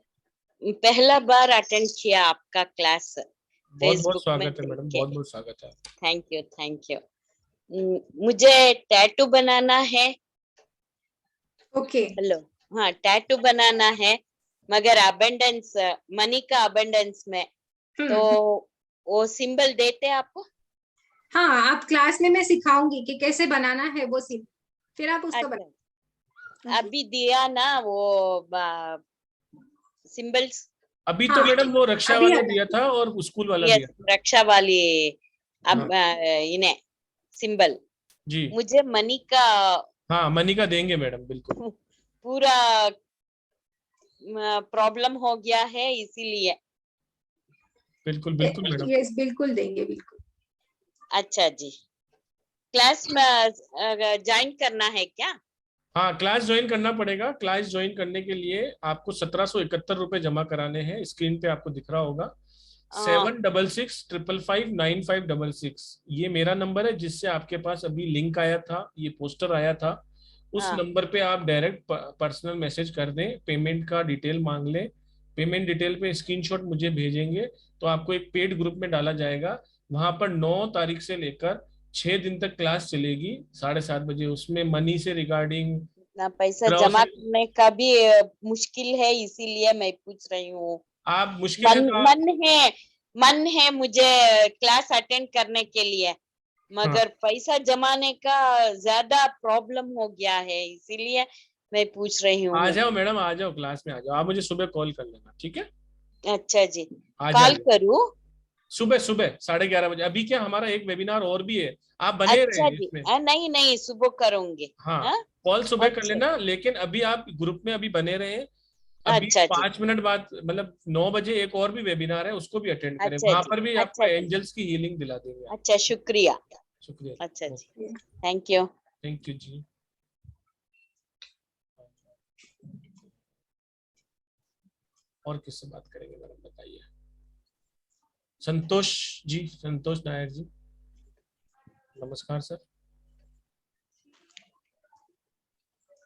पहला बार अटेंड किया आपका क्लास। बहुत बहुत फेसबुक में स्वागत है मैडम, देख के। बहुत बहुत स्वागत है। Thank you. मुझे टैटू बनाना है। ओके। हेलो, हाँ टैटू बनाना है, मगर अबंडेंस, मनी का अबंडेंस में, तो वो सिंबल देते आपको? हाँ, आप क्लास में मैं सिखाऊंगी कि कैसे बनाना है वो सिंबल, फिर आप उसको अच्छा, अभी दिया ना वो सिंबल्स? अभी तो मैडम वो रक्षा वाला दिया था और स्कूल वाला दिया था। रक्षा वाली अब इन्हें सिंबल जी, मुझे मनी का, हाँ मनी का देंगे मैडम, बिल्कुल। पूरा प्रॉब्लम हो गया है इसीलिए। बिल्कुल बिल्कुल मैडम। यस, बिल्कुल देंगे, बिल्कुल। अच्छा जी, क्लास में ज्वाइन करना है क्या? हाँ, क्लास ज्वाइन करना पड़ेगा। क्लास ज्वाइन करने के लिए आपको 1771 रुपए जमा कराने हैं। स्क्रीन पे आपको दिख रहा होगा 7665559566। ये मेरा नंबर है जिससे आपके पास अभी लिंक आया था, ये पोस्टर आया था। उस नंबर पे आप डायरेक्ट पर्सनल मैसेज कर दें, पेमेंट का डिटेल मांग लें। पेमेंट डिटेल पे स्क्रीनशॉट मुझे भेजेंगे तो आपको एक पेड ग्रुप में डाला जाएगा। वहां पर 9 तारीख से लेकर 6 दिन तक क्लास चलेगी 7:30 बजे। उसमें मनी से रिगार्डिंग, पैसा जमा करने का भी मुश्किल है, इसीलिए मैं पूछ रही हूँ। आप मुश्किल मन है मुझे क्लास अटेंड करने के लिए, मगर पैसा जमाने का ज्यादा प्रॉब्लम हो गया है, इसीलिए मैं पूछ रही हूँ। आ जाओ मैडम, आ जाओ, क्लास में आ जाओ। आप मुझे सुबह कॉल कर लेना, ठीक है? अच्छा जी, कॉल करूँ? सुबह 11:30 बजे। अभी क्या हमारा एक वेबिनार और भी है, आप बने अच्छा रहे जी, इसमें। नहीं सुबह करूंगे। हाँ, कॉल सुबह कर लेना, लेकिन अभी आप ग्रुप में अभी बने रहे। अभी 5 मिनट बाद, मतलब 9 बजे एक और भी वेबिनार है, उसको भी अटेंड करें। वहां पर भी आपको एंजल्स की हीलिंग दिला देंगे। अच्छा, शुक्रिया। अच्छा जी, थैंक यू जी। और किससे बात करेंगे मैडम, बताइए? संतोष जी, संतोष नायर जी, नमस्कार sir.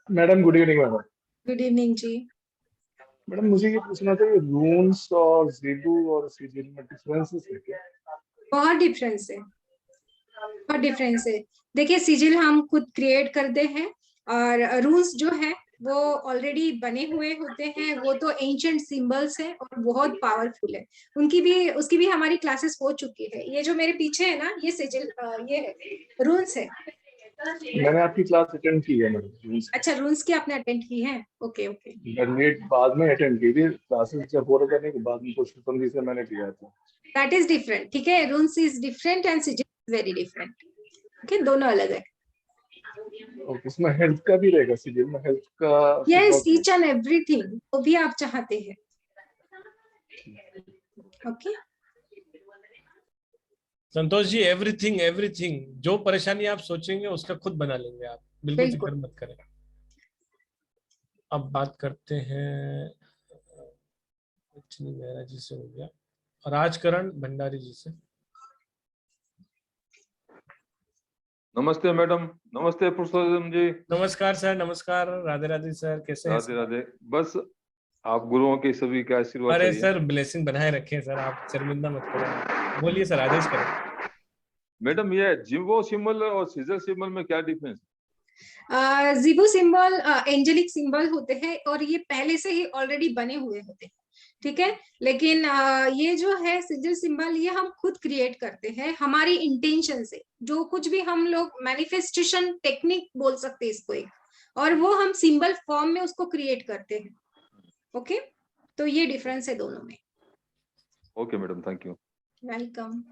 Madam good evening. Madam good evening ji. Madam मुझे ये पूछना था, रून्स और ज़ीबू और सिजिल में डिफरेंसेस है क्या? बहुत डिफरेंस है, बहुत डिफरेंस है। देखिए, सिजिल हम खुद क्रिएट करते हैं और रून्स जो है वो ऑलरेडी बने हुए होते हैं। वो तो एंशिएंट सिंबल्स है और बहुत पावरफुल है। उसकी भी हमारी क्लासेस हो चुकी है। ये जो मेरे पीछे है ना, ये सिजिल, ये है रून्स है। मैंने आपकी क्लास अटेंड की है मैडम। अच्छा, रून्स की आपने अटेंड की है? Okay okay. लेट बाद में अटेंड की थी क्लासेस, जब पूरा करने के बाद में पुष्पबंदी से मैंने किया था। दैट इज डिफरेंट, ठीक है? Runes is different and sigil is very different. Okay, दोनों अलग है। और इसमें हेल्थ का भी रहेगा, सिजिल में हेल्थ का? यस, ईच एंड एवरीथिंग, वो भी आप चाहते हैं। ओके संतोष जी, एवरीथिंग जो परेशानी आप सोचेंगे उसका खुद बना लेंगे आप, बिल्कुल फिक्र मत करें। अब बात करते हैं मेहरा जी से, हो गया। राजकरण भंडारी जी से। नमस्ते मैडम। नमस्ते पुरुषोत्तम जी। नमस्कार सर, नमस्कार। राधे राधे सर, कैसे हैं? राधे राधे। बस आप गुरुओं के सभी का आशीर्वाद। अरे सर, ब्लेसिंग बनाए रखें सर, आप शर्मिंदा मत करें। बोलिए सर, आदेश करें। मैडम, ये जिम्बो सिंबल और सीजर सिंबल में क्या डिफरेंस? ज़ीबू सिंबल एंजेलिक सिंबल होते हैं और ये पहले से ही ऑलरेडी बने हुए होते हैं, ठीक है? लेकिन ये जो है सिजिल सिंबल, ये हम खुद क्रिएट करते हैं हमारी इंटेंशन से। जो कुछ भी हम लोग मैनिफेस्टेशन टेक्निक बोल सकते हैं इसको एक, और वो हम सिंबल फॉर्म में उसको क्रिएट करते हैं। ओके, तो ये डिफरेंस है दोनों में। Okay madam, thank you. Welcome.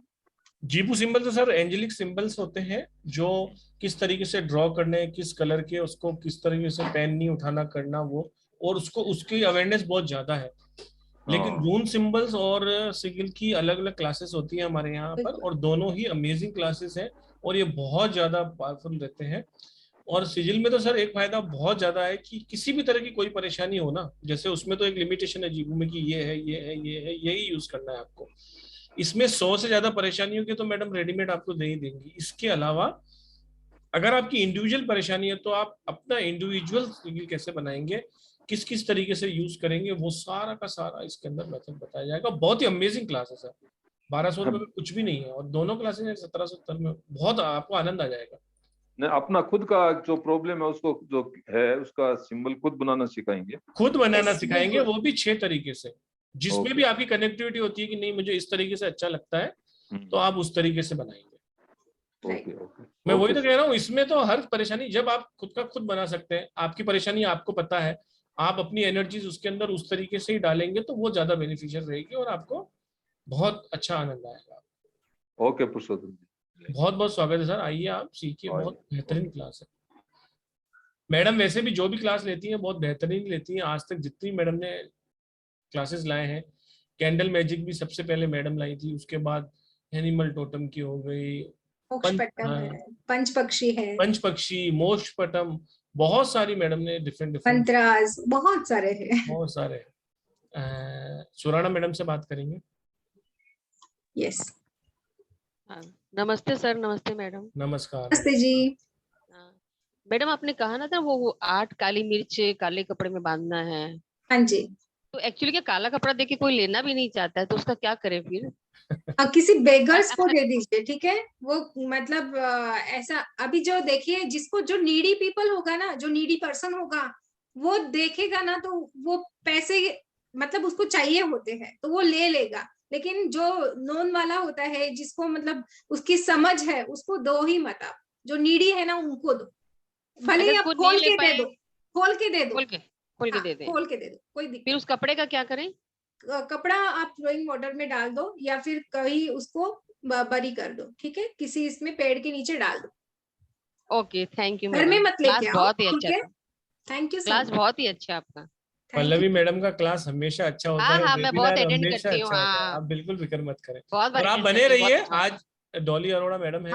जीपू सिंबल तो सर एंजेलिक सिंबल्स होते हैं, जो किस तरीके से ड्रॉ करने, किस कलर के, उसको किस तरीके से पेन नहीं उठाना करना वो, और उसको उसकी अवेयरनेस बहुत ज्यादा है। लेकिन रून सिंबल्स और सिगिल की अलग अलग क्लासेस होती है हमारे यहाँ पर, और दोनों ही अमेजिंग क्लासेस हैं और ये बहुत ज्यादा पावरफुल रहते हैं। और सिजिल में तो सर एक फायदा बहुत ज्यादा है कि किसी भी तरह की कोई परेशानी हो ना, जैसे उसमें तो एक लिमिटेशन है जीपू में कि ये है ये है ये है, यही यूज करना है आपको। इसमें 100 से ज्यादा परेशानी होगी तो मैडम रेडीमेड आपको नहीं देंगी। इसके अलावा अगर आपकी इंडिविजुअल परेशानी है तो आप अपना इंडिविजुअल सिगिल कैसे बनाएंगे, किस किस तरीके से यूज करेंगे, वो सारा का सारा इसके अंदर मेथड बताया जाएगा। बहुत ही अमेजिंग क्लास है सर, 1200 रुपए में कुछ भी नहीं है, और दोनों क्लासेस 1770 में, बहुत आपको आनंद आ जाएगा। नहीं, अपना खुद का जो प्रॉब्लम है उसको जो है उसका सिंबल खुद बनाना सिखाएंगे, खुद बनाना सिखाएंगे, वो भी 6 तरीके से, जिसमें भी आपकी कनेक्टिविटी होती है कि नहीं मुझे इस तरीके से अच्छा लगता है तो आप उस तरीके से बनाएंगे। मैं वही तो कह रहा हूँ, इसमें तो हर परेशानी जब आप खुद का खुद बना सकते हैं, आपकी परेशानी आपको पता है, आप अपनी एनर्जीज उसके अंदर उस तरीके से ही डालेंगे तो वो ज्यादा बेनिफिशियल रहेगी और आपको बहुत अच्छा आनंद आएगा। ओके पुरुषोत्तम जी, बहुत बहुत स्वागत है सर, आइए आप सीखिए, बहुत बेहतरीन क्लास है। मैडम वैसे भी जो भी क्लास लेती हैं बहुत बेहतरीन लेती हैं, आज तक जितनी मैडम ने क्लासेस लाए हैं, कैंडल मैजिक भी सबसे पहले मैडम लाई थी, उसके बाद एनिमल टोटम की हो गई, पंचपक्षी है, पंचपक्षी, मोक्षपटम, बहुत सारी मैडम ने डिफरेंट मंत्रास, बहुत सारे हैं, बहुत सारे। सुराना मैडम से बात करेंगे। यस, नमस्ते सर। नमस्ते मैडम। नमस्कार। नमस्ते जी। मैडम आपने कहा ना था वो 8 काली मिर्च काले कपड़े में बांधना है। हाँ जी। तो एक्चुअली क्या काला कपड़ा देके कोई लेना भी नहीं चाहता है, तो उसका क्या करें फिर? किसी बेगर्स को दे दीजिए, ठीक है। वो मतलब ऐसा अभी जो देखिए, जिसको जो नीडी पीपल होगा ना, जो नीडी पर्सन होगा, वो देखेगा ना तो वो पैसे मतलब उसको चाहिए होते हैं तो वो ले लेगा। लेकिन जो नॉन वाला होता है, जिसको मतलब उसकी समझ है, उसको दो ही मत। आप जो नीडी है ना उनको दो, भले ही आप खोल के दे दो, खोल के दे दो, खोल के दे दे, खोल के दे दो, कोई दिक्कत। फिर उस कपड़े का क्या करें? कपड़ा आप फ्लोइंग वाटर में डाल दो या फिर कहीं उसको बरी कर दो, ठीक है, किसी इसमें पेड़ के नीचे डाल दो। ओके, थैंक यू घर में मत लेके आओ। बहुत ही अच्छा, थैंक यू। क्लास बहुत ही अच्छा आपका। पल्लवी मैडम का क्लास हमेशा अच्छा होता है। हाँ, मैं बहुत अटेंड करती हूँ। आप बिल्कुल फिक्र मत करें, बहुत और आप बने रहिए। आज डॉली अरोड़ा मैडम है,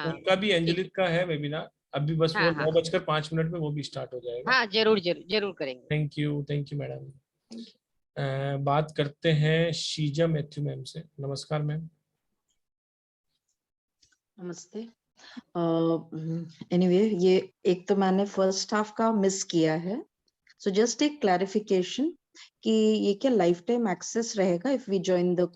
उनका भी एंजेलिक का है वेबिनार अभी, बस वो 9:05 में वो भी स्टार्ट हो जाएगा। हाँ, जरूर करेंगे। Thank you madam. बात करते हैं शीजा मैथ्यू मैम से। नमस्कार मैम। नमस्ते। एनीवे ये एक तो मैंने फर्स्ट हाफ का मिस किया है, सो जस्ट एक क्लैरिफिकेशन कि ये क्या लाइफ टाइम एक्सेस रहेगा if we join the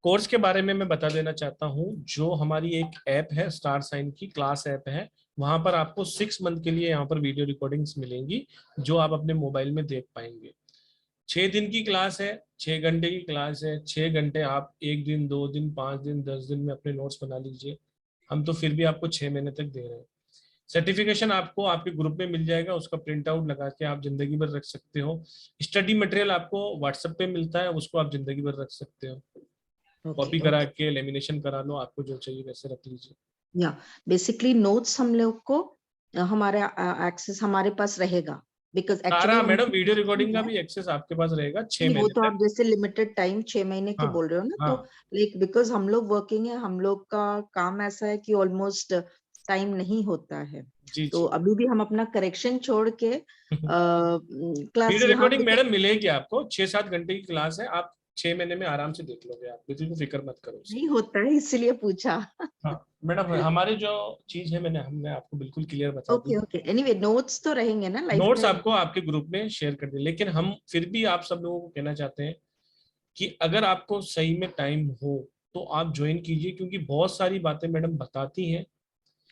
course के बारे में मैं बता देना चाहता हूँ। जो हमारी एक ऐप है, स्टार साइन की क्लास ऐप है, वहां पर आपको 6 मंथ के लिए यहाँ पर वीडियो रिकॉर्डिंग्स मिलेंगी जो आप अपने मोबाइल में देख पाएंगे। 6 दिन की क्लास है, 6 घंटे की क्लास है। 6 घंटे आप 1 दिन, 2 दिन, 5 दिन, 10 दिन में अपने नोट्स बना लीजिए। हम तो फिर भी आपको 6 महीने तक दे रहे हैं। सर्टिफिकेशन आपको आपके ग्रुप में मिल जाएगा, उसका प्रिंट आउट लगा के आप जिंदगी भर रख सकते हो। स्टडी मटेरियल आपको व्हाट्सएप पे मिलता है, उसको आप जिंदगी भर रख सकते हो। कॉपी करा के लेमिनेशन करा लो, आपको जो चाहिए वैसे रख लीजिए। या बेसिकली नोट्स हम लोग को हमारे एक्सेस हमारे पास रहेगा, बिकॉज सारा मैडम वीडियो रिकॉर्डिंग का भी एक्सेस आपके पास रहेगा 6 महीने। वो तो आप जैसे लिमिटेड टाइम 6 महीने के बोल रहे हो ना, तो लाइक बिकॉज हम लोग वर्किंग है, हम लोग का काम ऐसा है कि ऑलमोस्ट टाइम नहीं होता है। तो अभी भी हम अपना करेक्शन छोड़ के क्लास वीडियो रिकॉर्डिंग मैडम मिलेगी आपको। 6-7 घंटे की क्लास है, आप 6 महीने में आराम से देख लोगे। आप बिल्कुल फिक्र मत करो। नहीं होता है इसलिए पूछा। हाँ मैडम, हमारे जो चीज है हमने आपको बिल्कुल क्लियर बता दी। ओके। एनीवे नोट्स तो रहेंगे ना, नोट्स आपको आपके ग्रुप में शेयर कर दिए। लेकिन हम फिर भी आप सब लोगों को कहना चाहते हैं कि अगर आपको सही में टाइम हो तो आप ज्वाइन कीजिए, क्योंकि बहुत सारी बातें मैडम बताती हैं।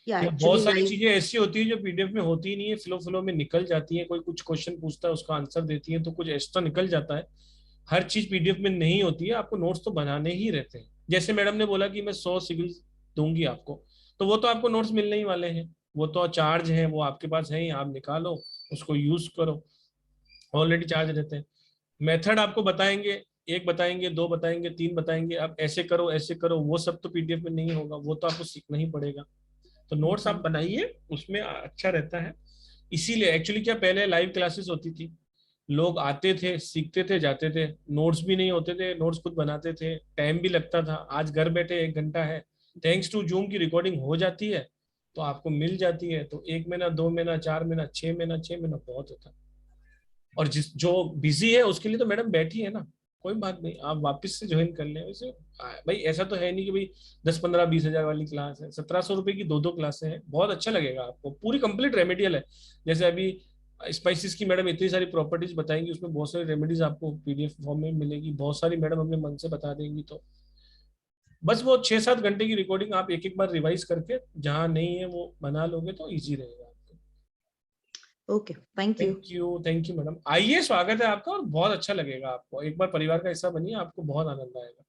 बहुत सारी चीजें ऐसी होती है जो पीडीएफ में होती ही नहीं है, फ्लो में निकल जाती है। कोई कुछ क्वेश्चन पूछता है, उसका आंसर देती है तो कुछ एक्स्ट्रा निकल जाता है। हर चीज पीडीएफ में नहीं होती है, आपको नोट्स तो बनाने ही रहते हैं। जैसे मैडम ने बोला कि मैं 100 सिविल दूंगी आपको, तो वो तो आपको नोट्स मिलने ही वाले हैं। वो तो चार्ज है, वो आपके पास है ही, आप निकालो उसको यूज करो, ऑलरेडी चार्ज रहते हैं। मेथड आपको बताएंगे, एक बताएंगे, 2 बताएंगे, 3 बताएंगे, आप ऐसे करो, वो सब तो पीडीएफ में नहीं होगा, वो तो आपको सीखना ही पड़ेगा। तो नोट्स आप बनाइए, उसमें अच्छा रहता है। इसीलिए एक्चुअली क्या, पहले लाइव क्लासेस होती थी, लोग आते थे, सीखते थे, जाते थे, नोट्स भी नहीं होते थे, नोट्स खुद बनाते थे, टाइम भी लगता था। आज घर बैठे 1 घंटा है, थैंक्स टू जूम की रिकॉर्डिंग हो जाती है, तो आपको मिल जाती है। तो 1 महीना, 2 महीना, 4 महीना, 6 महीना, 6 महीना बहुत होता है। और जो बिजी है उसके लिए तो मैडम बैठी है ना, कोई बात नहीं, आप वापस से ज्वाइन कर लें। वैसे भाई ऐसा तो है नहीं कि भाई 10, 15, 20 हजार वाली क्लास है, 1700 रुपए की 2 क्लासें हैं, बहुत अच्छा लगेगा आपको, पूरी कंप्लीट रेमेडियल है। जैसे अभी स्पाइसेस की मैडम इतनी सारी प्रॉपर्टीज बताएंगी, उसमें बहुत सारी रेमेडीज आपको पीडीएफ फॉर्म में मिलेगी, बहुत सारी मैडम अपने मन से बता देंगी। तो बस वो 6-7 घंटे की रिकॉर्डिंग आप एक बार रिवाइज करके जहाँ नहीं है वो बना लोगे तो ईजी रहेगा। Okay, thank you madam. आइए, स्वागत है आपका, और बहुत अच्छा लगेगा आपको। एक बार परिवार का हिस्सा बनिए, आपको बहुत आनंद आएगा।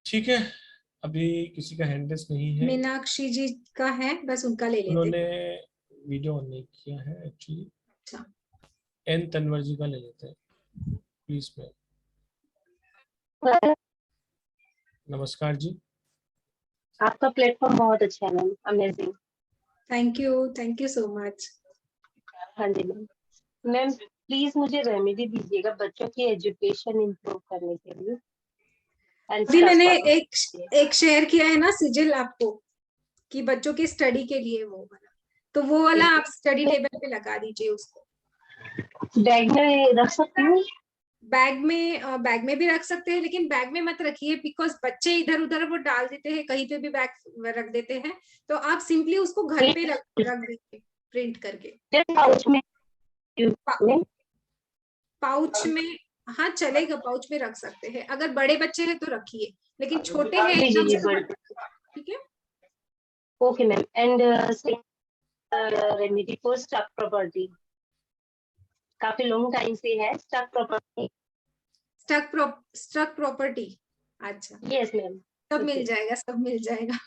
ठीक है, अभी किसी का हैंड रेस नहीं है। मीनाक्षी जी का है, बस उनका ले लेते। उन्होंने वीडियो ऑन नहीं किया है एक्चुअली। अच्छा, एन तनवर जी का ले लेते हैं प्लीज। मैम नमस्कार जी। आपका प्लेटफॉर्म बहुत अच्छा है ma'am, amazing. Thank you so much. हाँ जी मैम। मैम प्लीज मुझे रेमेडी दीजिएगा बच्चों की एजुकेशन इम्प्रूव करने के लिए। अभी मैंने एक शेयर किया है ना सिजिल आपको, कि बच्चों की स्टडी के लिए वो वाला, तो वो वाला आप स्टडी टेबल पे लगा दीजिए उसको। बैग में रख सकती हूँ? बैग में भी रख सकते हैं, लेकिन बैग में मत रखिए, बिकॉज बच्चे इधर उधर वो डाल देते हैं, कहीं पे भी बैग रख देते हैं। तो आप सिंपली उसको घर पे रख दीजिए प्रिंट करके। पाउच में हाँ चलेगा, पाउच में रख सकते हैं। अगर बड़े बच्चे हैं तो रखिए, लेकिन छोटे हैं एकदम, ठीक है? Okay ma'am. And remedy for stuck property, काफी लॉन्ग टाइम से है स्टक प्रॉपर्टी। स्टक प्रॉपर्टी, अच्छा यस मैम। सब मिल जाएगा, सब मिल जाएगा।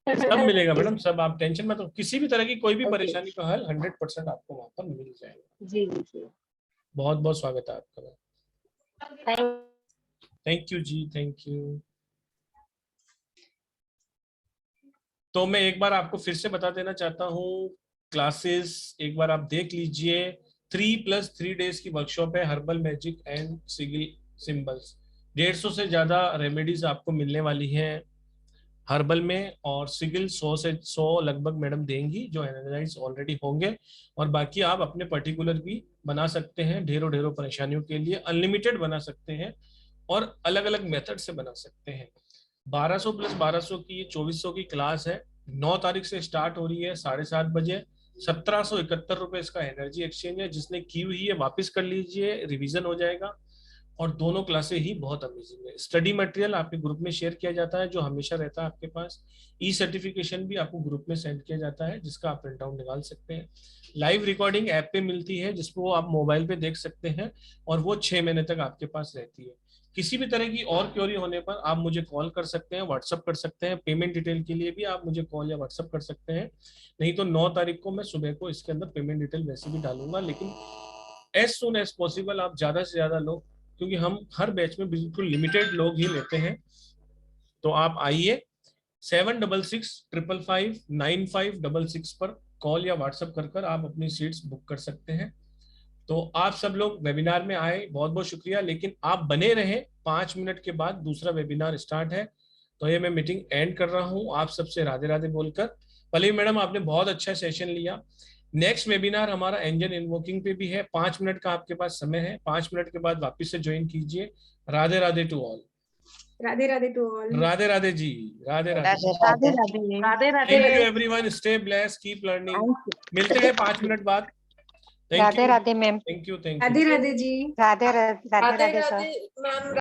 सब मिलेगा मैडम, सब आप टेंशन मत लो, किसी भी तरह की कोई भी परेशानी का हल 100% आपको वहाँ पर मिल जाएगा। जी जी, बहुत बहुत स्वागत है आपका। थैंक यू जी, थैंक यू। तो मैं एक बार आपको फिर से बता देना चाहता हूँ, क्लासेस एक बार आप देख लीजिए। 3+3 डेज की वर्कशॉप है, हर्बल मैजिक एंड सिगिल सिंबल्स। 150 से ज्यादा रेमेडीज आपको मिलने वाली हैं हर्बल में, और सिगिल 100 से 100 लगभग मैडम देंगी, जो एनालाइज ऑलरेडी होंगे। और बाकी आप अपने पर्टिकुलर भी बना सकते हैं, ढेरों परेशानियों के लिए अनलिमिटेड बना सकते हैं, और अलग अलग मेथड से बना सकते हैं। 1200 + 1200 की 2400 की क्लास है, 9 तारीख से स्टार्ट हो रही है 7:30 बजे। 1771 रुपए इसका एनर्जी एक्सचेंज है, जिसने की हुई है वापस कर लीजिए, रिवीजन हो जाएगा। और दोनों क्लासें ही बहुत अमेजिंग है। स्टडी मटेरियल आपके ग्रुप में शेयर किया जाता है, जो हमेशा रहता है आपके पास। ई सर्टिफिकेशन भी आपको ग्रुप में सेंड किया जाता है, जिसका आप प्रिंट आउट निकाल सकते हैं। लाइव रिकॉर्डिंग ऐप पे मिलती है, जिसको आप मोबाइल पे देख सकते हैं, और वो 6 महीने तक आपके पास रहती है। किसी भी तरह की और क्वेरी होने पर आप मुझे कॉल कर सकते हैं, व्हाट्सअप कर सकते हैं। पेमेंट डिटेल के लिए भी आप मुझे कॉल या व्हाट्सअप कर सकते हैं। नहीं तो 9 तारीख को मैं सुबह को इसके अंदर पेमेंट डिटेल वैसे भी डालूंगा, लेकिन एज सुन एज पॉसिबल आप ज्यादा से ज्यादा लोग, क्योंकि हम हर बैच में बिल्कुल लिमिटेड लोग ही लेते हैं, तो आप आइए। 7655559566 पर कॉल या व्हाट्सएप कर आप अपनी सीट्स बुक कर सकते हैं। तो आप सब लोग वेबिनार में आए, बहुत बहुत शुक्रिया, लेकिन आप बने रहें। 5 मिनट के बाद दूसरा वेबिनार स्टार्ट है। तो ये मैं मीटिंग एंड कर रहा हूँ आप सबसे राधे राधे बोलकर। पल्लवी मैडम आपने बहुत अच्छा सेशन लिया। नेक्स्ट वेबिनार हमारा एंजल इन्वोकिंग पे भी है, 5 मिनट का आपके पास समय है, 5 मिनट के बाद वापस से ज्वाइन कीजिए। Radhe Radhe to all. Radhe Radhe to all. Radhe Radhe ji, Radhe Radhe Radhe Radhe. Radhe Radhe. Thank you everyone, stay blessed, keep learning. मिलते हैं 5 मिनट बाद। Radhe Radhe ma'am. Thank you. Radhe Radhe ji. Radhe Radhe sir. Ma'am.